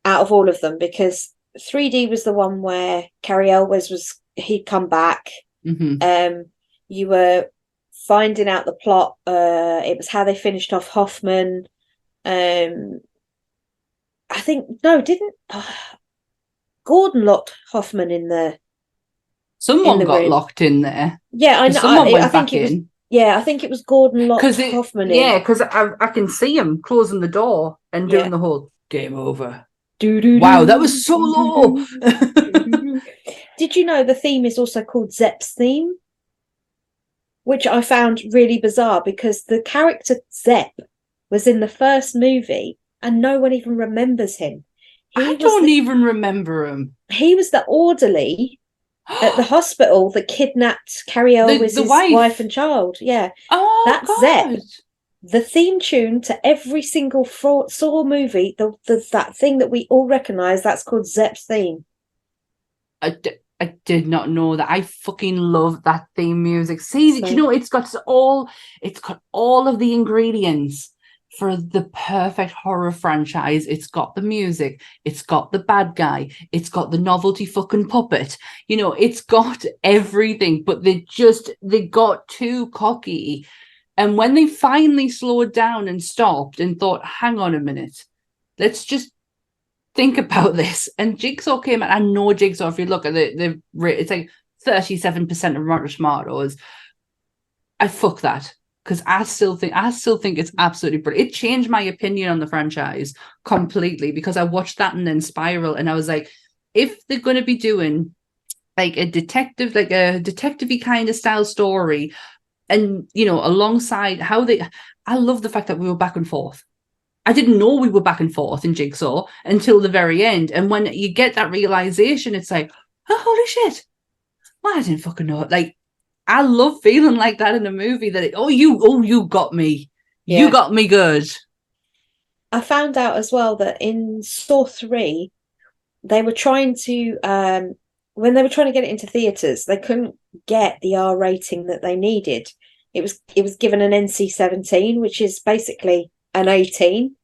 out of all of them, because 3D was the one where Carrie Elwes he'd come back. Mm-hmm. You were finding out the plot. It was how they finished off Hoffman. I think didn't Gordon locked Hoffman in the Someone got room. Locked in there. Yeah, I know. Someone went I think back it was. in. Yeah, I think it was Gordon locked Hoffman in. Yeah, because I can see him closing the door and doing the whole game over. Wow, that was so low. Did you know the theme is also called Zepp's theme? Which I found really bizarre, because the character Zepp was in the first movie and no one even remembers him. I don't even remember him. He was the orderly at the hospital that kidnapped Carrie Elwes' the wife and child. Yeah. Oh, that's God. Zepp. The theme tune to every single Saw movie, that thing that we all recognise, that's called Zepp's theme. I did not know that. I fucking love that theme music. See, you know, it's got all of the ingredients for the perfect horror franchise. It's got the music, it's got the bad guy, it's got the novelty fucking puppet. You know, it's got everything, but they got too cocky. And when they finally slowed down and stopped and thought, hang on a minute, let's just think about this. And Jigsaw came out. I know Jigsaw, if you look at the it's like 37% of Rotten Tomatoes. I fuck that, because I still think it's absolutely brilliant. It changed my opinion on the franchise completely, because I watched that and then Spiral, and I was like, if they're going to be doing like a detective-y kind of style story, and you know, alongside I love the fact that we were back and forth. I didn't know we were back and forth in Jigsaw until the very end. And when you get that realization, it's like, oh, holy shit. Well, I didn't fucking know it. Like, I love feeling like that in a movie, that you got me. Yeah. You got me good. I found out as well that in Saw 3, they were trying to, when they were trying to get it into theatres, they couldn't get the R rating that they needed. It was given an NC-17, which is basically an 18.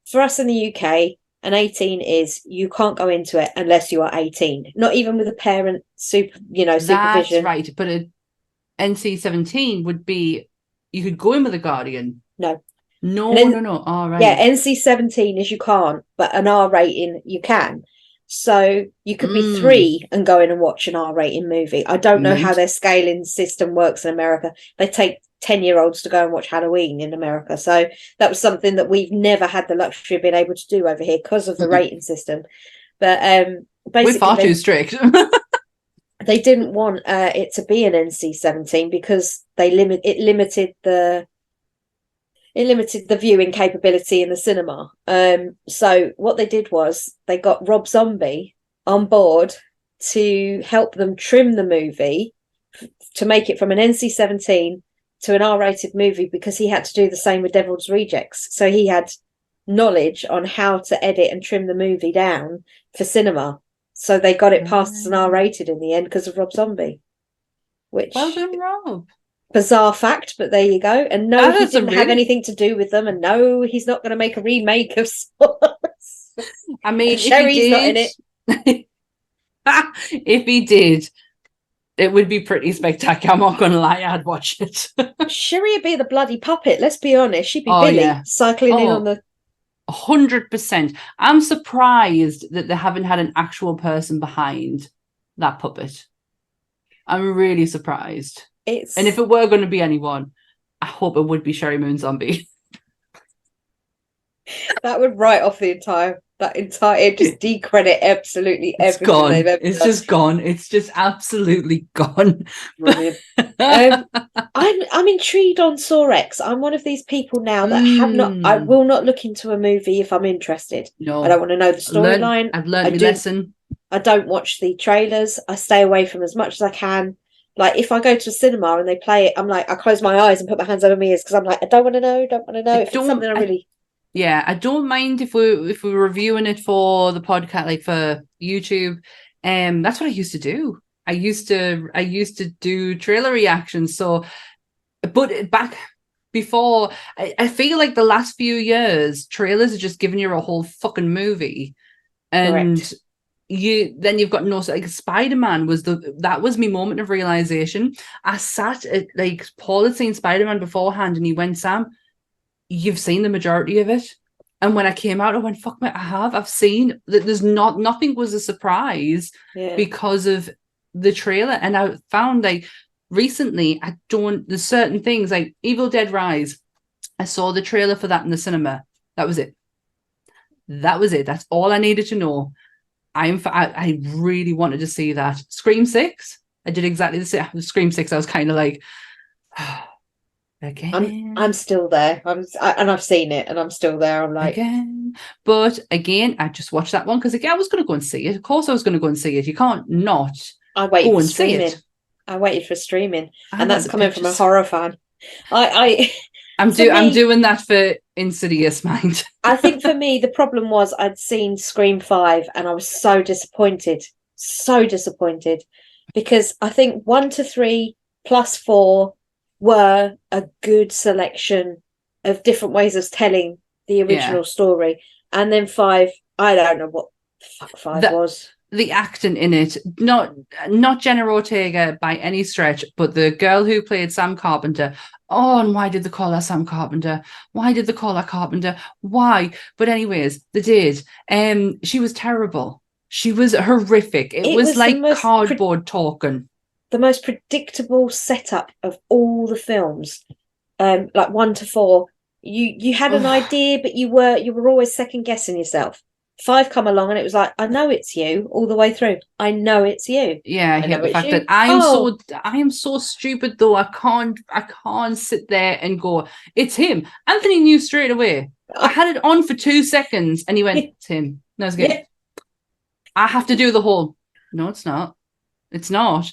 For us in the UK, an 18 is you can't go into it unless you are 18, not even with a parent supervision. That's right, but an NC-17 would be, you could go in with a guardian. No. All right. Yeah, NC-17 is you can't, but an R rating you can. So you could be 3 and go in and watch an R-rated movie. I don't know how their scaling system works in America. They take 10-year-olds to go and watch Halloween in America. So that was something that we've never had the luxury of being able to do over here because of the rating system. But basically, we're far too strict. They didn't want it to be an NC-17 because it limited the viewing capability in the cinema. So what they did was they got Rob Zombie on board to help them trim the movie to make it from an NC-17 to an R-rated movie, because he had to do the same with Devil's Rejects. So he had knowledge on how to edit and trim the movie down for cinema. So they got it past as an R-rated in the end because of Rob Zombie. Which, well done, Rob. Bizarre fact, but there you go. And no, he didn't have anything to do with them. And no, he's not going to make a remake of Saw. I mean, Sherry's not in it. If he did, it would be pretty spectacular. I'm not going to lie, I'd watch it. Sherry would be the bloody puppet. Let's be honest. She'd be Billy cycling in on the 100%. I'm surprised that they haven't had an actual person behind that puppet. I'm really surprised. And if it were going to be anyone, I hope it would be Sherry Moon Zombie. That would write off the entire it just decredit absolutely It's everything gone. they've ever It's done. just gone. It's just absolutely gone. Brilliant. I'm intrigued on Saw X. I'm one of these people now that I will not look into a movie if I'm interested. No. I don't want to know the storyline. I've learned my lesson. I don't watch the trailers. I stay away from as much as I can. Like if I go to a cinema and they play it, I'm like, I close my eyes and put my hands over my ears because I'm like, I don't want to know. If it's something I really... Yeah, I don't mind if we're reviewing it for the podcast, like for YouTube. That's what I used to do. I used to do trailer reactions. So, but back before, I feel like the last few years, trailers are just giving you a whole fucking movie, and Correct. you've got no, like Spider-Man that was my moment of realization. I sat at, like, Paul had seen Spider-Man beforehand, and he went, Sam, you've seen the majority of it. And when I came out, I went, fuck me, I've seen that. There's nothing was a surprise because of the trailer. And I found, like, recently, there's certain things like Evil Dead Rise. I saw the trailer for that in the cinema. That was it. That's all I needed to know. I really wanted to see that. Scream 6, I did exactly the same. Scream 6, I was kind of like, again. I'm still there. And I've seen it, and I'm still there. I'm like, again. But again, I just watched that one because again, I was going to go and see it. Of course, I was going to go and see it. You can't not. I waited go for and streaming. See it. I waited for streaming, and that's coming from a horror fan. I'm doing that for Insidious, mind. I think for me, the problem was I'd seen Scream 5 and I was so disappointed. Because I think 1 to 3 plus 4 were a good selection of different ways of telling the original story. And then 5, I don't know what the fuck 5 was. The acting in it, not Jenna Ortega by any stretch, but the girl who played Sam Carpenter. Oh, and why did they call her Sam Carpenter? Why did they call her Carpenter? Why? But anyways, they did. She was terrible. She was horrific. It was like cardboard talking. The most predictable setup of all the films, like 1 to 4. You had an idea, but you were always second guessing yourself. 5 come along and it was like, I know it's you all the way through. I know it's you. Yeah, I hate the fact that I am so stupid though. I can't sit there and go, it's him. Anthony knew straight away. I had it on for 2 seconds and he went, it's him. No, it's good. Yeah. I have to do the whole, no, it's not. It's not.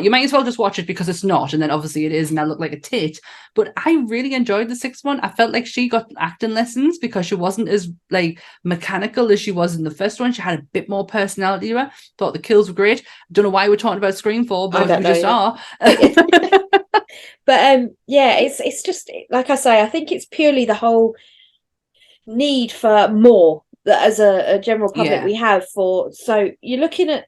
You might as well just watch it because it's not. And then obviously it is, and I look like a tit. But I really enjoyed the 6th one. I felt like she got acting lessons because she wasn't as, like, mechanical as she was in the first one. She had a bit more personality to her. Thought the kills were great. Don't know why we're talking about Scream 4, but we just are. But it's just, like I say, I think it's purely the whole need for more that as a general public we have for. So you're looking at,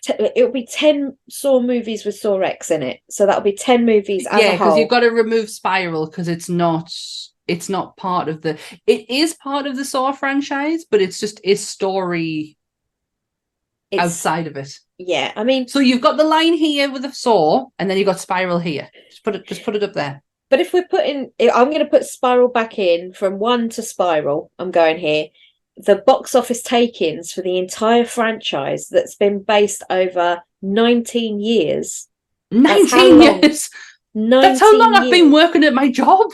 it'll be 10 Saw movies with Saw X in it, so that'll be 10 movies as a whole. Yeah, because you've got to remove Spiral because it's not part of the. It is part of the Saw franchise, but it's just a story outside of it. Yeah, I mean, so you've got the line here with the Saw, and then you've got Spiral here. Just put it up there. But if we're I'm going to put Spiral back in from 1 to Spiral. I'm going here. The box office take-ins for the entire franchise that's been based over 19 years. 19 years? That's how long I've been working at my job.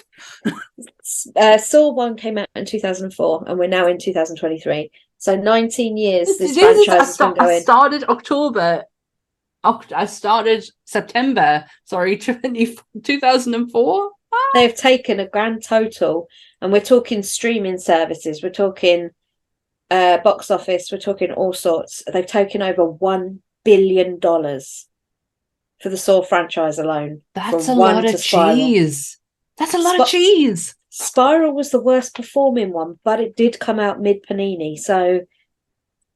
Saw 1 came out in 2004 and we're now in 2023. So 19 years this franchise has been going. I started September, 2004. They've taken a grand total, and we're talking streaming services, we're talking box office, we're talking all sorts. They've taken over $1 billion for the Saw franchise alone. That's a lot of cheese. That's a lot of cheese. Spiral was the worst performing one, but it did come out mid Panini, so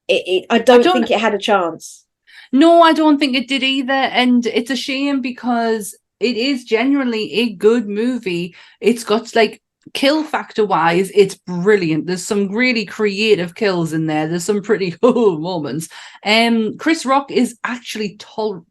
I don't think it had a chance. No, I don't think it did either, and it's a shame because it is genuinely a good movie. It's got, like, kill factor wise, it's brilliant. There's some really creative kills in there. There's some pretty moments. Chris Rock is actually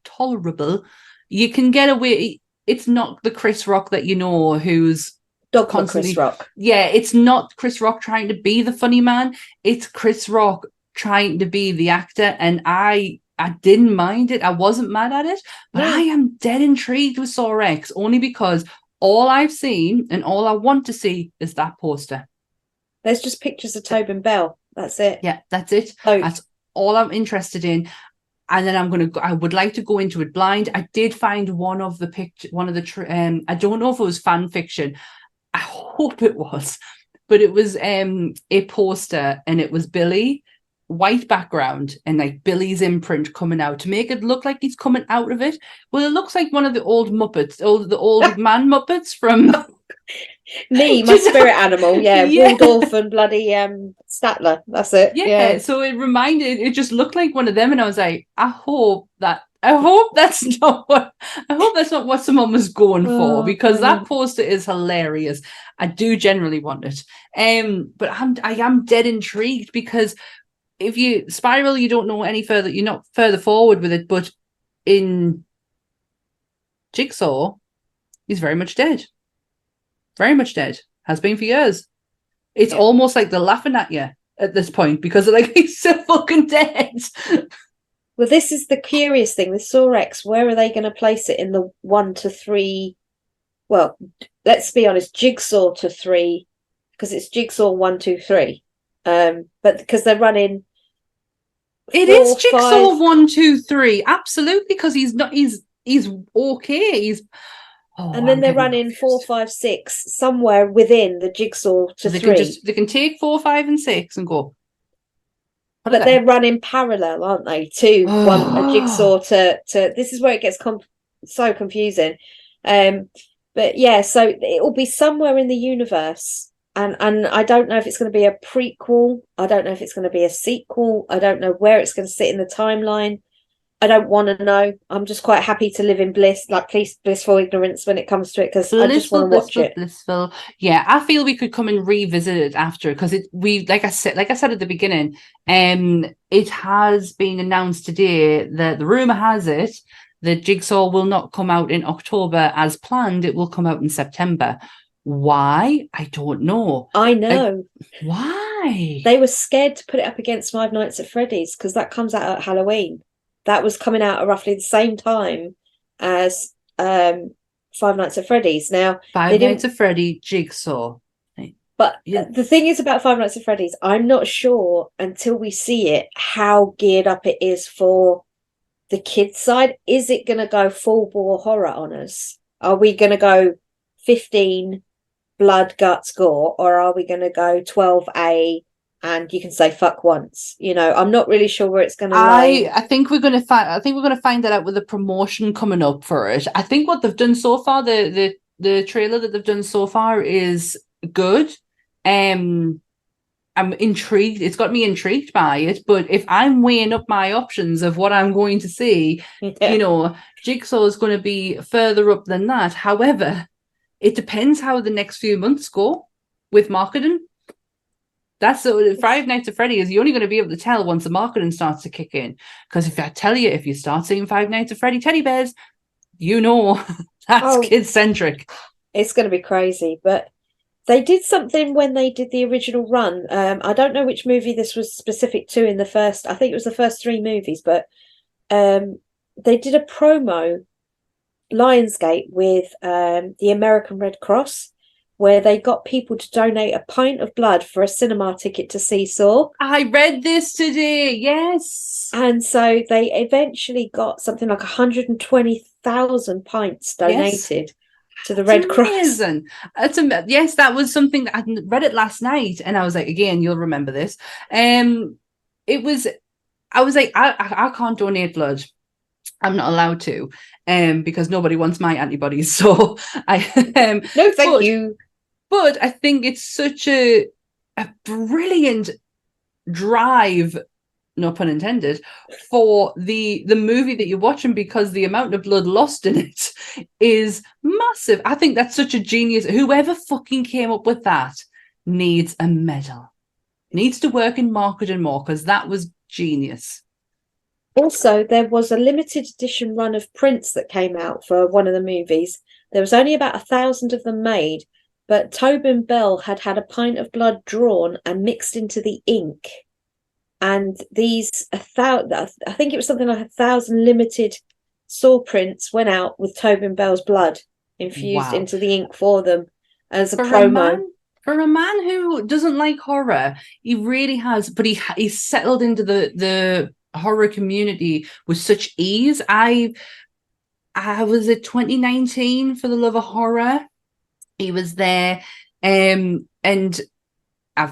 tolerable. You can get away. It's not the Chris Rock that you know, who's Dogma Chris Rock. Yeah, it's not Chris Rock trying to be the funny man. It's Chris Rock trying to be the actor, and I didn't mind it. I wasn't mad at it, but I am dead intrigued with Saw X, only because all I've seen and all I want to see is that poster. There's just pictures of Tobin Bell. That's it. Yeah, that's it. That's all I'm interested in. And then I would like to go into it blind. I did find one of the I don't know if it was fan fiction. I hope it was, but it was a poster, and it was Billy, white background, and like Billy's imprint coming out to make it look like he's coming out of it. Well, it looks like one of the old Muppets, the old man Muppets from me, my spirit animal. Yeah, Waldorf and bloody Statler. That's it. Yeah. So it just looked like one of them, and I was like, I hope that's not what someone was going for, because that poster is hilarious. I do generally want it. But I am dead intrigued, because if you Spiral, you don't know any further, you're not further forward with it, but in Jigsaw, he's very much dead. Very much dead. Has been for years. It's almost like they're laughing at you at this point, because they're like, he's so fucking dead. Well, this is the curious thing. The Saw X, where are they going to place it in the 1 to 3? Well, let's be honest, Jigsaw to 3, because it's Jigsaw 1, 2, 3. But because they're running, it is Jigsaw 1, 2, 3, absolutely, because he's okay. And then they're running 4, 5, 6 somewhere within the Jigsaw to 3. They can take 4, 5, and 6 and go. But they're running parallel, aren't they? To a Jigsaw to. This is where it gets so confusing. But yeah, so it will be somewhere in the universe, and I don't know if it's going to be a prequel. I don't know if it's going to be a sequel. I don't know where it's going to sit in the timeline. I don't want to know. I'm just quite happy to live in bliss, like blissful ignorance when it comes to it, because I just want to watch it. Blissful. Yeah, I feel we could come and revisit it after, because like I said at the beginning, it has been announced today that the rumor has it that Jigsaw will not come out in October as planned. It will come out in September. Why? I don't know. I know. Why? They were scared to put it up against Five Nights at Freddy's, because that comes out at Halloween. That was coming out at roughly the same time as Five Nights at Freddy's. Now, Five Nights at Freddy, Jigsaw. But the thing is about Five Nights at Freddy's, I'm not sure until we see it how geared up it is for the kids' side. Is it going to go full bore horror on us? Are we going to go 15 blood, guts, gore, or are we going to go 12A? And you can say fuck once. I'm not really sure where it's going to lie. I think we're going to find that out with the promotion coming up for it. I think what they've done so far, the trailer that they've done so far is good. I'm intrigued. It's got me intrigued by it. But if I'm weighing up my options of what I'm going to see, Jigsaw is going to be further up than that. However, it depends how the next few months go with marketing. That's Five Nights at Freddy is you're only going to be able to tell once the marketing starts to kick in. Because if you start seeing Five Nights at Freddy teddy bears, that's kid-centric. It's going to be crazy. But they did something when they did the original run. I don't know which movie this was specific to in the first. I think it was the first 3 movies. But they did a promo, Lionsgate, with the American Red Cross, where they got people to donate a pint of blood for a cinema ticket to see Saw. I read this today, yes. And so they eventually got something like 120,000 pints donated to the Red Cross. Amazing. Yes, that was something that I read it last night, and I was like, again, you'll remember this. I was like, I can't donate blood. I'm not allowed to, because nobody wants my antibodies. So no, thank you. But I think it's such a brilliant drive, no pun intended, for the movie that you're watching, because the amount of blood lost in it is massive. I think that's such a genius. Whoever fucking came up with that needs a medal. Needs to work in marketing more, because that was genius. Also, there was a limited edition run of prints that came out for one of the movies. There was only about 1,000 of them made, but Tobin Bell had had a pint of blood drawn and mixed into the ink. And I think it was something like 1,000 limited saw prints went out with Tobin Bell's blood infused into the ink for them as a promo. For a man who doesn't like horror, he really has, but he's settled into the horror community with such ease. I was at 2019 for the Love of Horror. He was there, and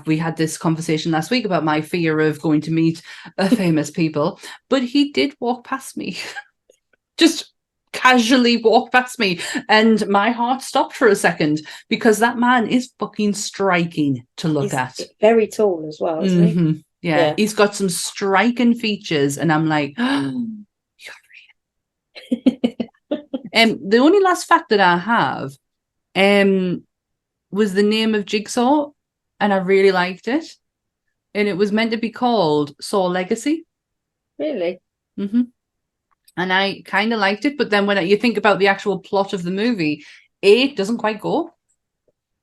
we had this conversation last week about my fear of going to meet famous people, but he did walk past me, just casually walk past me, and my heart stopped for a second because that man is fucking striking to look at. Very tall as well, isn't he? Yeah, he's got some striking features, and I'm like, oh, you're real. The only last fact that I have was the name of Jigsaw, and I really liked it. And it was meant to be called Saw Legacy. Really? Mm-hmm. And I kind of liked it, but then when you think about the actual plot of the movie, it doesn't quite go.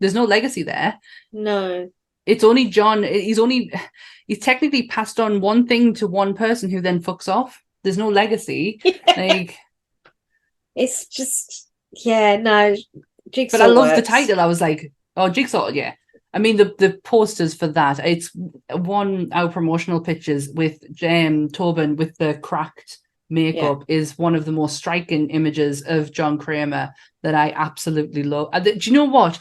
There's no legacy there. No. It's only John. He's technically passed on one thing to one person who then fucks off. There's no legacy. Like, it's just, no. Jigsaw. But I love the title. I was like, oh, Jigsaw, yeah. I mean, the posters for that. It's our promotional pictures with Tobin with the cracked makeup is one of the most striking images of John Kramer that I absolutely love. Do you know what?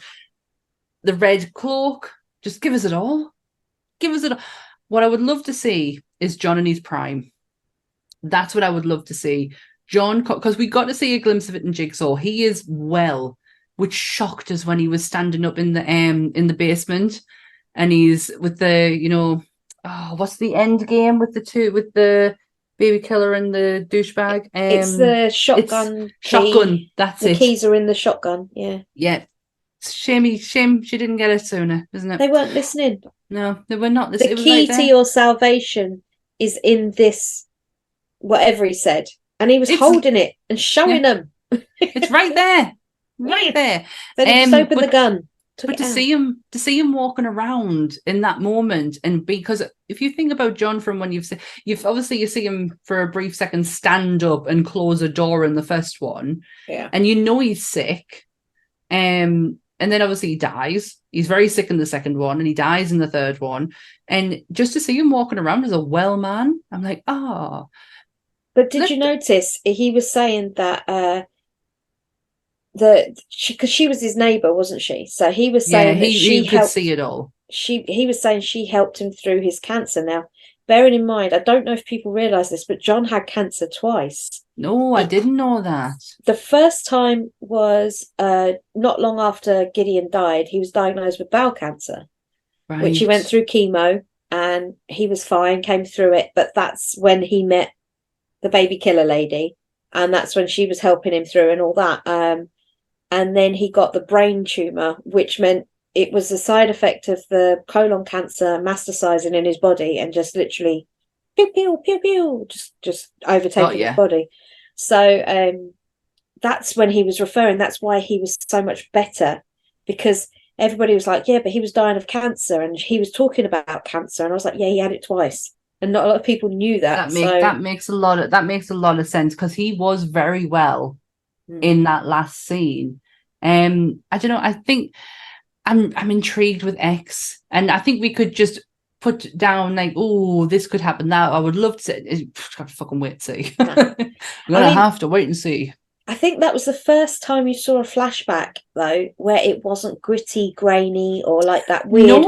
The red cloak, just give us it all. Give us it all. What I would love to see is John in his prime. That's what I would love to see. John, because we got to see a glimpse of it in Jigsaw. He is which shocked us when he was standing up in the basement, and he's with the, what's the end game with the baby killer and the douchebag? It's the shotgun. Shotgun. That's it. The keys are in the shotgun. Yeah. Yeah. Shame she didn't get it sooner, isn't it? They weren't listening. No, they were not. The key to your salvation is in this, whatever he said, and he was holding it and showing them. It's right there. Right there. Then he just opened the gun. But to see him walking around in that moment, and because if you think about John from when you see him for a brief second stand up and close a door in the first one, and he's sick, and then obviously he dies. He's very sick in the second one, and he dies in the third one, and just to see him walking around as a well man, I'm like, oh. But did you notice he was saying that? Because she was his neighbour, wasn't she? So he was saying that she could see it all. He was saying she helped him through his cancer. Now, bearing in mind, I don't know if people realise this, but John had cancer twice. No, I didn't know that. The first time was not long after Gideon died. He was diagnosed with bowel cancer, which he went through chemo, and he was fine, came through it. But that's when he met the baby killer lady, and that's when she was helping him through and all that. And then he got the brain tumour, which meant it was a side effect of the colon cancer metastasizing in his body and just literally pew, pew, pew, pew, just overtaking his body. So that's when he was referring. That's why he was so much better, because everybody was like, yeah, but he was dying of cancer, and he was talking about cancer. And I was like, yeah, he had it twice. And not a lot of people knew that. That makes a lot of sense, because he was very well in that last scene. I don't know. I think I'm intrigued with X, and I think we could just put down like, oh, this could happen now. I would love to. Got to fucking wait to see. I'm gonna have to wait and see. I think that was the first time you saw a flashback, though, where it wasn't gritty, grainy, or like that weird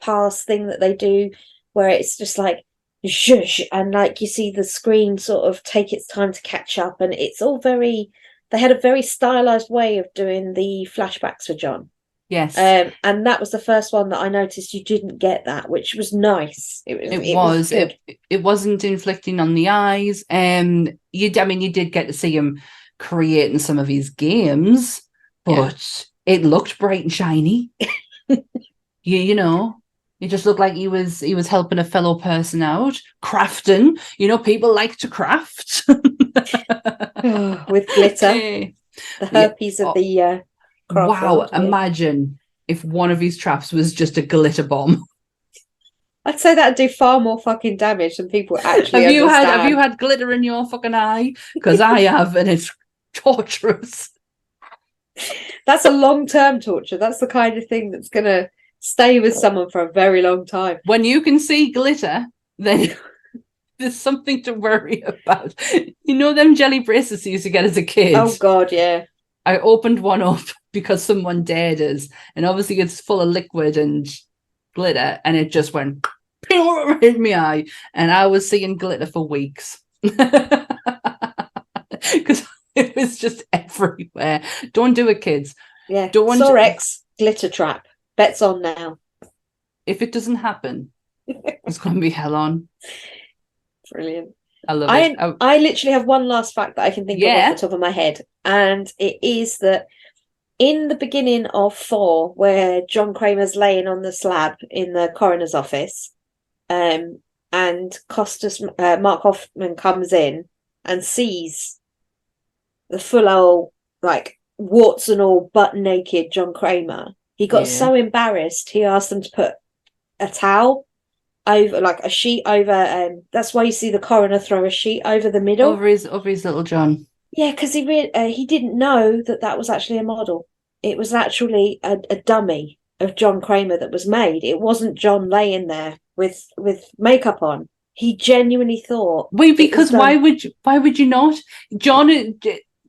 fast thing that they do, where it's just like shush, and like you see the screen sort of take its time to catch up, and it's all very. They had a very stylized way of doing the flashbacks for John. Yes, and that was the first one that I noticed you didn't get that, which was nice. It wasn't inflicting on the eyes. You did get to see him creating some of his games, but it looked bright and shiny. you know. It just looked like he was helping a fellow person out, crafting. People like to craft with glitter. The herpes of the Wow, imagine if one of his traps was just a glitter bomb. I'd say that'd do far more fucking damage than people actually understand. Have you had glitter in your fucking eye? Because I have, and it's torturous. That's a long-term torture. That's the kind of thing that's gonna stay with someone for a very long time. When you can see glitter, then there's something to worry about. You know them jelly bracelets you used to get as a kid? Oh God, yeah. I opened one up because someone dared us, and obviously it's full of liquid and glitter, and it just went in my eye, and I was seeing glitter for weeks because it was just everywhere. Don't do it, kids. Yeah. Sorex glitter trap. Bet's on now. If it doesn't happen, it's going to be hell on. Brilliant. I love it. I literally have one last fact that I can think of off the top of my head, and it is that in the beginning of 4, where John Kramer's laying on the slab in the coroner's office, and Costas Mark Hoffman comes in and sees the full old, like, warts and all, butt naked John Kramer. He got so embarrassed, he asked them to put a towel over, like a sheet over. That's why you see the coroner throw a sheet over the middle, over his little John. Yeah, because he didn't know that was actually a model. It was actually a dummy of John Kramer that was made. It wasn't John laying there with makeup on. He genuinely thought. Wait, because why would you not? John,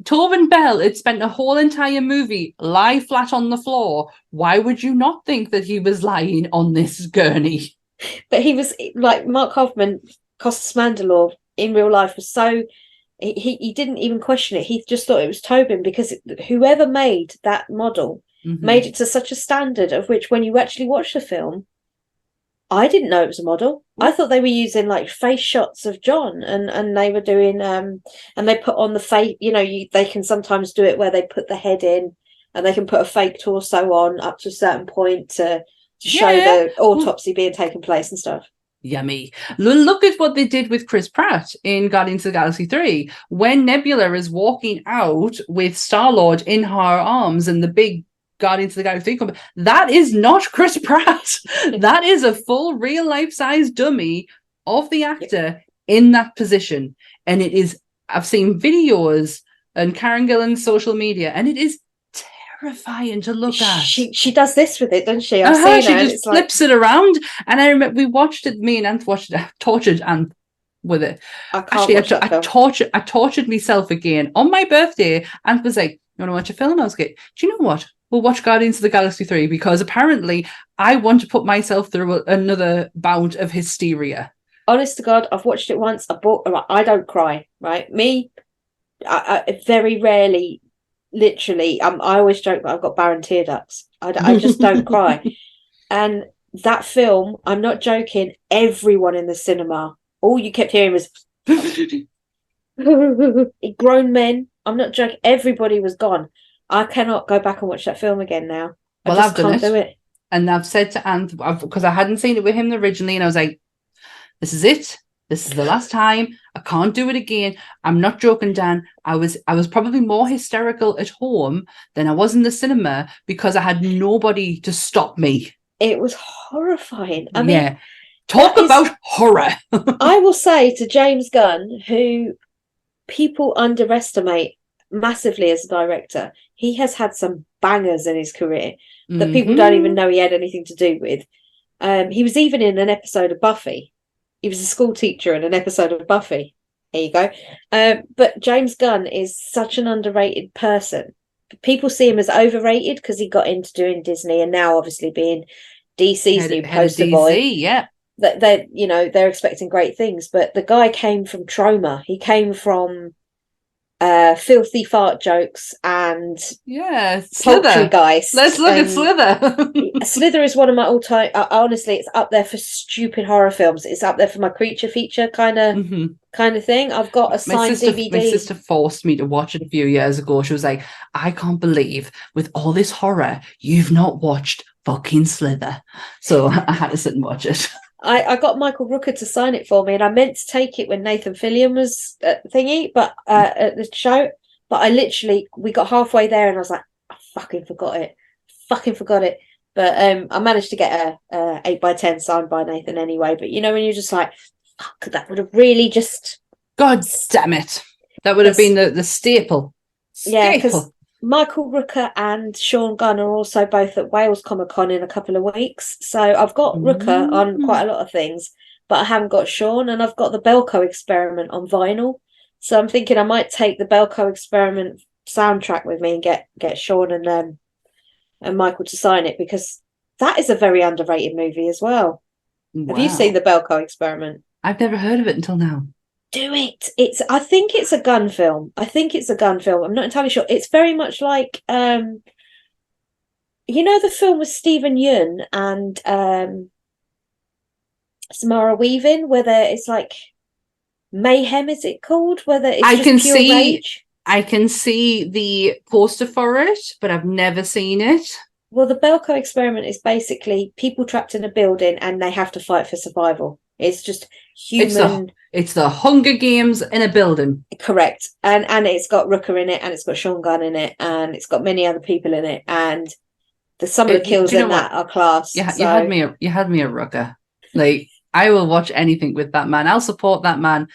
Tobin Bell had spent a whole entire movie lie flat on the floor. Why would you not think that he was lying on this gurney? But he was, like, Mark Hoffman, Costas Mandylor in real life was so. He didn't even question it. He just thought it was Tobin, because whoever made that model made it to such a standard of which, when you actually watch the film, I didn't know it was a model. I thought they were using, like, face shots of John, and they were doing and they put on the face. You know, they can sometimes do it where they put the head in and they can put a fake torso on up to a certain point to show the autopsy being taken place and stuff. Yummy. Look at what they did with Chris Pratt in Guardians of the Galaxy 3. When Nebula is walking out with Star-Lord in her arms and the big Guardians of the Galaxy 3 that is not Chris Pratt. That is a full real life size dummy of the actor in that position. And it is, I've seen videos and Karen Gillan's social media, and it is terrifying to look at. She does this with it, doesn't she? I've seen she her, just flips it around, and I remember we watched it. Me and Ant watched it. Tortured Ant with it. I tortured myself again on my birthday. Ant was like, "You want to watch a film?" I was like, "Do you know what? We'll watch Guardians of the Galaxy 3 because apparently I want to put myself through another bout of hysteria." Honest to God, I've watched it once. I don't cry. Right, me. I very rarely. Literally, I always joke that I've got barren tear ducts. I just don't cry. And that film, I'm not joking, everyone in the cinema, all you kept hearing was grown men. I'm not joking. Everybody was gone. I cannot go back and watch that film again now. I've done it. And I've said to Ant, because I hadn't seen it with him originally, and I was like, this is it. This is the last time. I can't do it again. I'm not joking, Dan. I was probably more hysterical at home than I was in the cinema because I had nobody to stop me. It was horrifying. I mean, talk about horror. I will say to James Gunn, who people underestimate massively as a director, he has had some bangers in his career that people don't even know he had anything to do with. He was even in an episode of Buffy. He was a school teacher in an episode of Buffy. There you go. But James Gunn is such an underrated person. People see him as overrated because he got into doing Disney, and now obviously being DC's new poster boy. Yeah. That they're expecting great things, but the guy came from trauma. He came from filthy fart jokes and Slither. Guys. Let's look at Slither. Slither is one of my all-time. Honestly, it's up there for stupid horror films. It's up there for my creature feature kind of thing. I've got a signed DVD. My sister forced me to watch it a few years ago. She was like, "I can't believe with all this horror you've not watched fucking Slither." So I had to sit and watch it. I got Michael Rooker to sign it for me, and I meant to take it when Nathan Fillion was at the show, but we got halfway there and I was like, fucking forgot it. But I managed to get a 8x10 signed by Nathan anyway. But you know, when you're just like, fuck, that would have really just... God damn it. That would have been the staple. Yeah, because Michael Rooker and Sean Gunn are also both at Wales Comic Con in a couple of weeks. So I've got Rooker on quite a lot of things, but I haven't got Sean, and I've got the Belko Experiment on vinyl. So I'm thinking I might take the Belko Experiment soundtrack with me and get Sean and Michael to sign it, because that is a very underrated movie as well. Wow. Have you seen the Belko Experiment? I've never heard of it until now. Do it. I think it's a gun film. I'm not entirely sure. It's very much like you know, the film with Stephen Yeun and Samara Weaving, where it's like Mayhem, is it called? Whether it's rage. I can see the poster for it, but I've never seen it. Well, the Belko Experiment is basically people trapped in a building and they have to fight for survival. It's just human. It's the Hunger Games in a building. Correct. And it's got Rooker in it, and it's got Sean Gunn in it, and it's got many other people in it. And some of the kills in that are class. Yeah, you had me at Rooker. Like, I will watch anything with that man. I'll support that man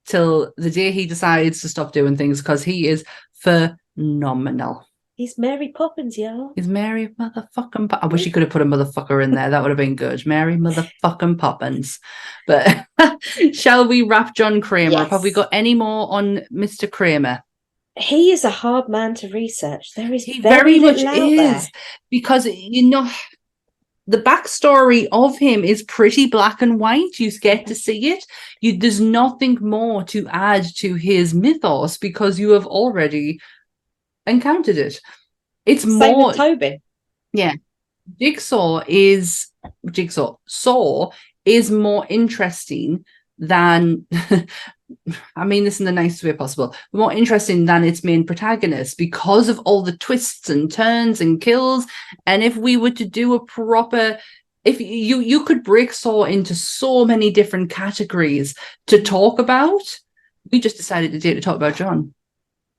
till the day he decides to stop doing things, because he is phenomenal. He's Mary Poppins, y'all. He's Mary motherfucking I wish he could have put a motherfucker in there. That would have been good. Mary motherfucking Poppins. But shall we wrap John Kramer up? Have we got any more on Mr. Kramer? He is a hard man to research. There is very much is, because you know the backstory of him is pretty black and white. You get to see it. There's nothing more to add to his mythos, because you have already encountered it. It's same more with Toby. Yeah. Saw is more interesting than I mean this in the nicest way possible, more interesting than its main protagonist, because of all the twists and turns and kills. And if we were to do a proper, if you could break Saw into so many different categories to talk about, we just decided today to talk about John.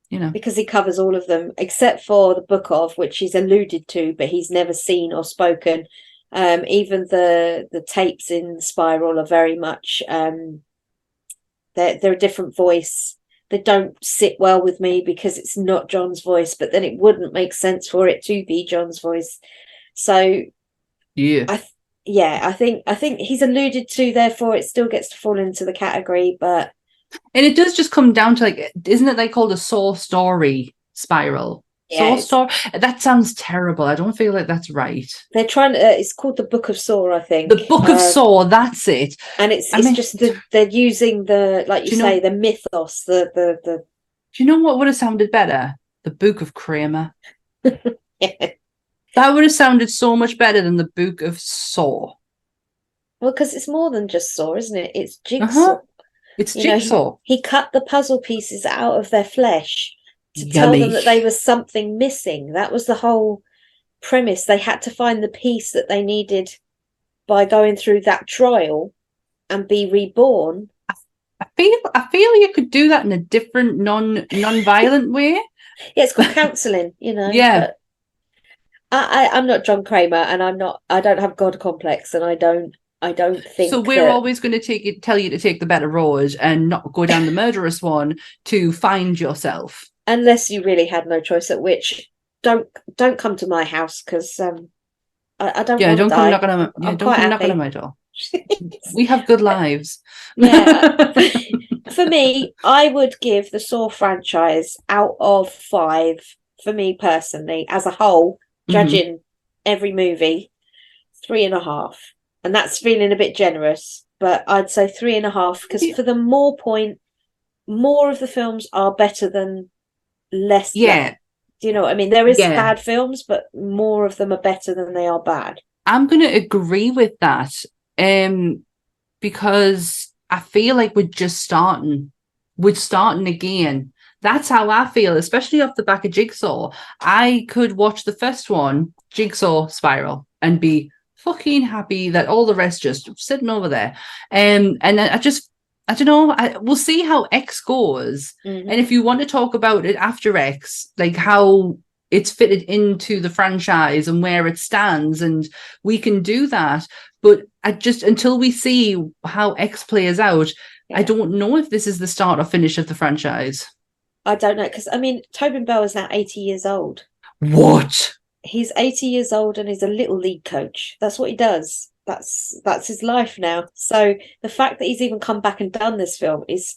You know, because he covers all of them except for the book of, which he's alluded to, but he's never seen or spoken. Even the tapes in Spiral are very much they're a different voice. They don't sit well with me because it's not John's voice, but then it wouldn't make sense for it to be John's voice. So I think he's alluded to, therefore it still gets to fall into the category, but. And it does just come down to, like, isn't it like called a Saw story Spiral? Yeah, Saw story? That sounds terrible. I don't feel like that's right. They're trying to, it's called the Book of Saw, I think. The Book of Saw, that's it. And they're using the, like you say, the mythos, the. Do you know what would have sounded better? The Book of Kramer. Yeah. That would have sounded so much better than the Book of Saw. Well, because it's more than just Saw, isn't it? It's Jigsaw. It's Jigsaw. He cut the puzzle pieces out of their flesh to tell them that there was something missing. That was the whole premise. They had to find the piece that they needed by going through that trial and be reborn. I feel you could do that in a different non-violent way. Yeah, it's called counselling, you know. Yeah. I'm not John Kramer, and I don't have God complex, and I don't think so. We're always going to tell you to take the better road and not go down the murderous one to find yourself. Unless you really had no choice, at which don't come to my house, because I don't. Yeah, don't come knocking on my door. We have good lives. Yeah. For me, I would give the Saw franchise out of 5. For me personally, as a whole, judging every movie, 3.5. And that's feeling a bit generous, but I'd say 3.5, because for the more of the films are better than less. Yeah. Do you know what I mean? There is bad films, but more of them are better than they are bad. I'm going to agree with that, because I feel like we're just starting. We're starting again. That's how I feel, especially off the back of Jigsaw. I could watch the first one, Jigsaw Spiral, and be fucking happy that all the rest just sitting over there. And I don't know, we'll see how X goes. And if you want to talk about it after X, like how it's fitted into the franchise and where it stands, and we can do that. But until we see how X plays out, I don't know if this is the start or finish of the franchise. I don't know, because I mean, Tobin Bell is now 80 years old. What? He's 80 years old and he's a little league coach. That's what he does. That's his life now. So the fact that he's even come back and done this film is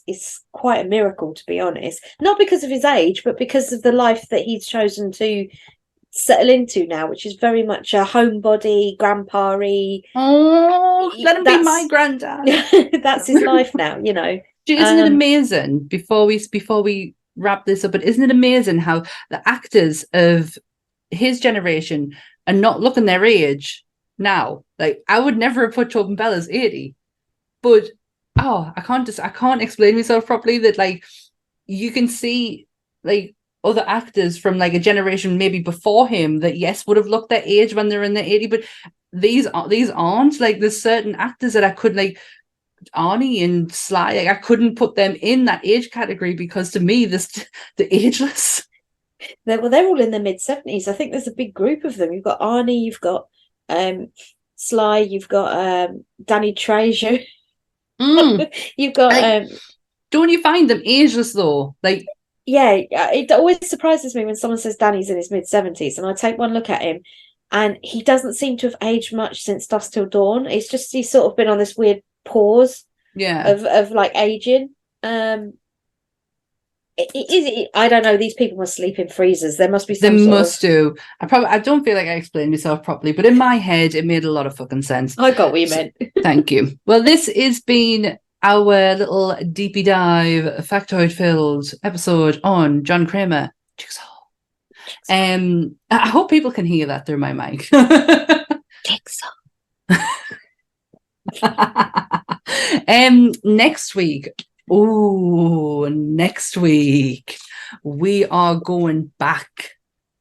quite a miracle, to be honest. Not because of his age, but because of the life that he's chosen to settle into now, which is very much a homebody, grandpa-y. Oh, let him be my granddad. That's his life now, you know. Isn't it amazing, before we wrap this up, but isn't it amazing how the actors of his generation are not looking their age now? Like, I would never have put Tobin Bell as 80, but I can't explain myself properly, that like you can see like other actors from like a generation maybe before him that would have looked their age when they're in their 80, but these aren't. Like, there's certain actors that I could, like Arnie and Sly, like, I couldn't put them in that age category, because to me the ageless. They're all in their mid-70s. I think there's a big group of them. You've got Arnie, you've got Sly, you've got Danny Trejo. You've got don't you find them ageless though? Like, yeah, it always surprises me when someone says Danny's in his mid-70s, and I take one look at him and he doesn't seem to have aged much since Dusk Till Dawn. It's just he's sort of been on this weird pause of like aging. I don't know, these people must sleep in freezers. There must be some do. I don't feel like I explained myself properly, but in my head it made a lot of fucking sense. I got what you meant. Thank you. Well, this has been our little deepy dive, factoid filled episode on John Kramer, Jigsaw. I hope people can hear that through my mic. Jigsaw. Next week we are going back,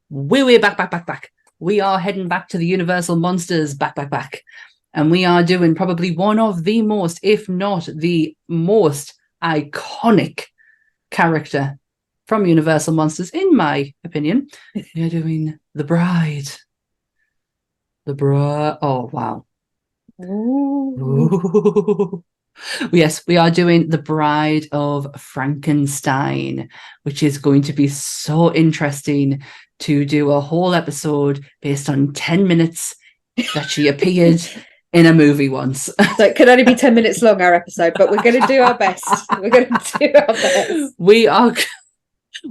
way back. We are heading back to the Universal Monsters, back, and we are doing probably one of the most, if not the most iconic character from Universal Monsters, in my opinion. We are doing The Bride. Oh wow. Ooh. Yes, we are doing The Bride of Frankenstein, which is going to be so interesting, to do a whole episode based on 10 minutes that she appeared in a movie once. So it could only be 10 minutes long, our episode, but we're going to do our best.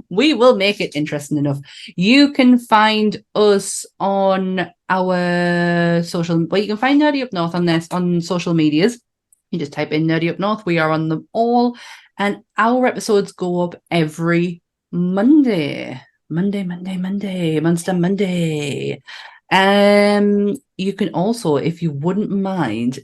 We will make it interesting enough. You can find us on our social, well, you can find Nerdy Up North on social medias. You just type in Nerdy Up North. We are on them all, and our episodes go up every Monday. Monster Monday. You can also, if you wouldn't mind,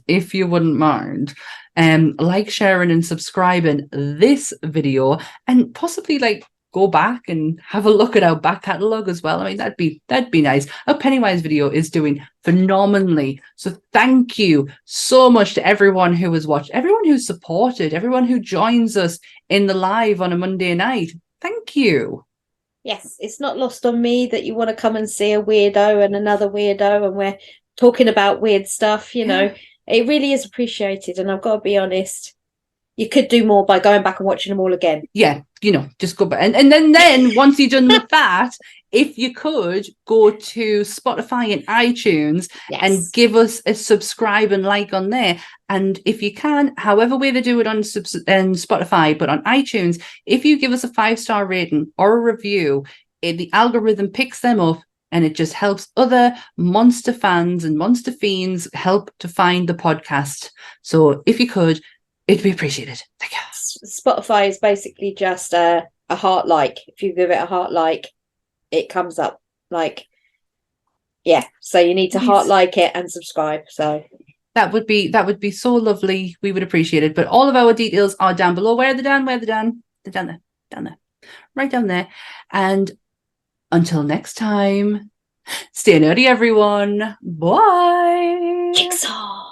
like, sharing and subscribing this video, and possibly like go back and have a look at our back catalogue as well. I mean, that'd be nice. Our Pennywise video is doing phenomenally. So thank you so much to everyone who has watched, everyone who's supported, everyone who joins us in the live on a Monday night. Thank you. Yes, it's not lost on me that you want to come and see a weirdo and another weirdo, and we're talking about weird stuff, you know. It really is appreciated, and I've got to be honest, you could do more by going back and watching them all again. Yeah, you know, just go back. And then once you're done with that, if you could go to Spotify and iTunes and give us a subscribe and like on there. And if you can, however way they do it on Spotify, but on iTunes, if you give us a 5-star rating or a review, the algorithm picks them up, and it just helps other monster fans and monster fiends help to find the podcast. So if you could, it'd be appreciated. Thank you. Spotify is basically just a heart like. If you give it a heart like, it comes up. Like, yeah. So you need to heart like it and subscribe. So that would be so lovely. We would appreciate it. But all of our details are down below. Where are they down? They're down there. Right down there. And until next time, stay nerdy, everyone. Bye. Jigsaw.